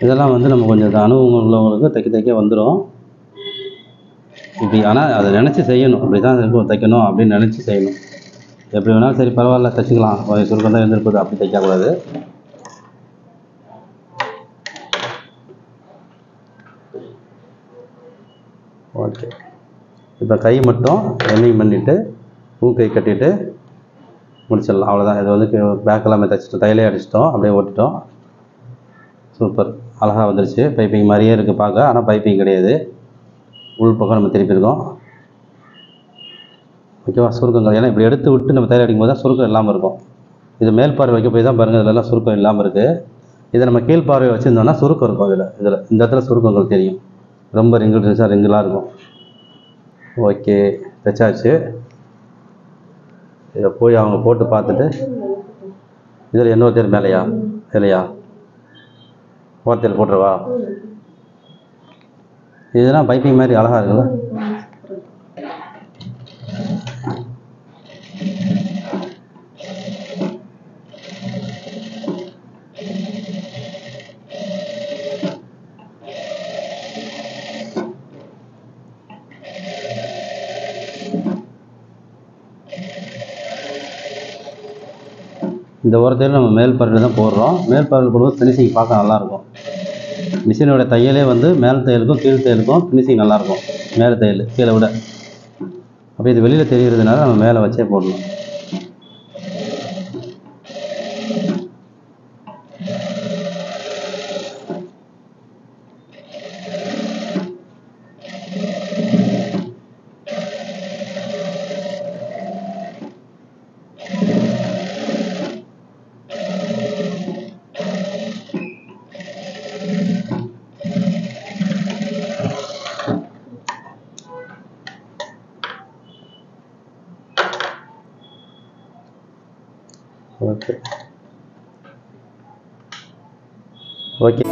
இதெல்லாம் வந்து நம்ம கொஞ்சம் அனுபவம் உள்ளவங்களுக்கு தைக்க வந்துடும் இப்படி. ஆனால் அதை நினச்சி செய்யணும், இப்படி தான் இருக்கும் தைக்கணும் அப்படின்னு நினச்சி செய்யணும். எப்படி வேணாலும் சரி பரவாயில்ல தைச்சிக்கலாம், சுருக்கம் தான் இருந்திருக்குது அப்படி தைக்கக்கூடாது. ஓகே, இப்போ கை மட்டும் எம்மிங் பண்ணிவிட்டு கை கட்டிட்டு முடிச்சிடலாம், அவ்வளோதான். இது வந்து பேக் எல்லாமே தைச்சிட்டோம், தையலே அடிச்சிட்டோம், அப்படியே ஓட்டிட்டோம். சூப்பர், அழகாக வந்துருச்சு. பைப்பிங் மாதிரியே இருக்குது பார்க்க, ஆனால் பைப்பிங் கிடையாது. உள் பக்கம் நம்ம திருப்பியிருக்கோம். ஓகேவா? சுருக்கங்கள் ஏன்னா இப்படி எடுத்து விட்டு நம்ம தையல் அடிக்கும் போது தான் சுருக்கம் இல்லாமல் இருக்கும். இது மேல் பார்வை வைக்க போய் தான் பாருங்கள், இதெல்லாம் சுருக்கம் இல்லாமல் இருக்குது. இதை நம்ம கீழ் பார்வை வச்சுருந்தோம்னா சுருக்கம் இருக்கும். இதில் இந்த இடத்துல சுருக்கங்கள் தெரியும், ரொம்ப ரிங்கிளாக இருக்கும். ஓகே, தைச்சாச்சு. இதை போய் அவங்க போட்டு பார்த்துட்டு இதில் இன்னொரு தேர் மேலையா இல்லையா ஓரத்தில் போட்டுருவா. இதெல்லாம் பைப்பிங் மாதிரி அழகாக இருக்குல்ல. இந்த ஓரத்தையில் நம்ம மேல் பார்வையில் தான் போடுறோம். மேல் பார்வையில் போடும்போது ஃபினிஷிங் பார்க்க நல்லாயிருக்கும். மிஷினோட தையலே வந்து மேல் தையலுக்கும் கீழ் தையலுக்கும் ஃபினிஷிங் நல்லாயிருக்கும். மேலே தையல் கீழே விட. அப்போ இது வெளியில் தெரிகிறதுனால நம்ம மேலே வச்சே போடணும். Okay okay.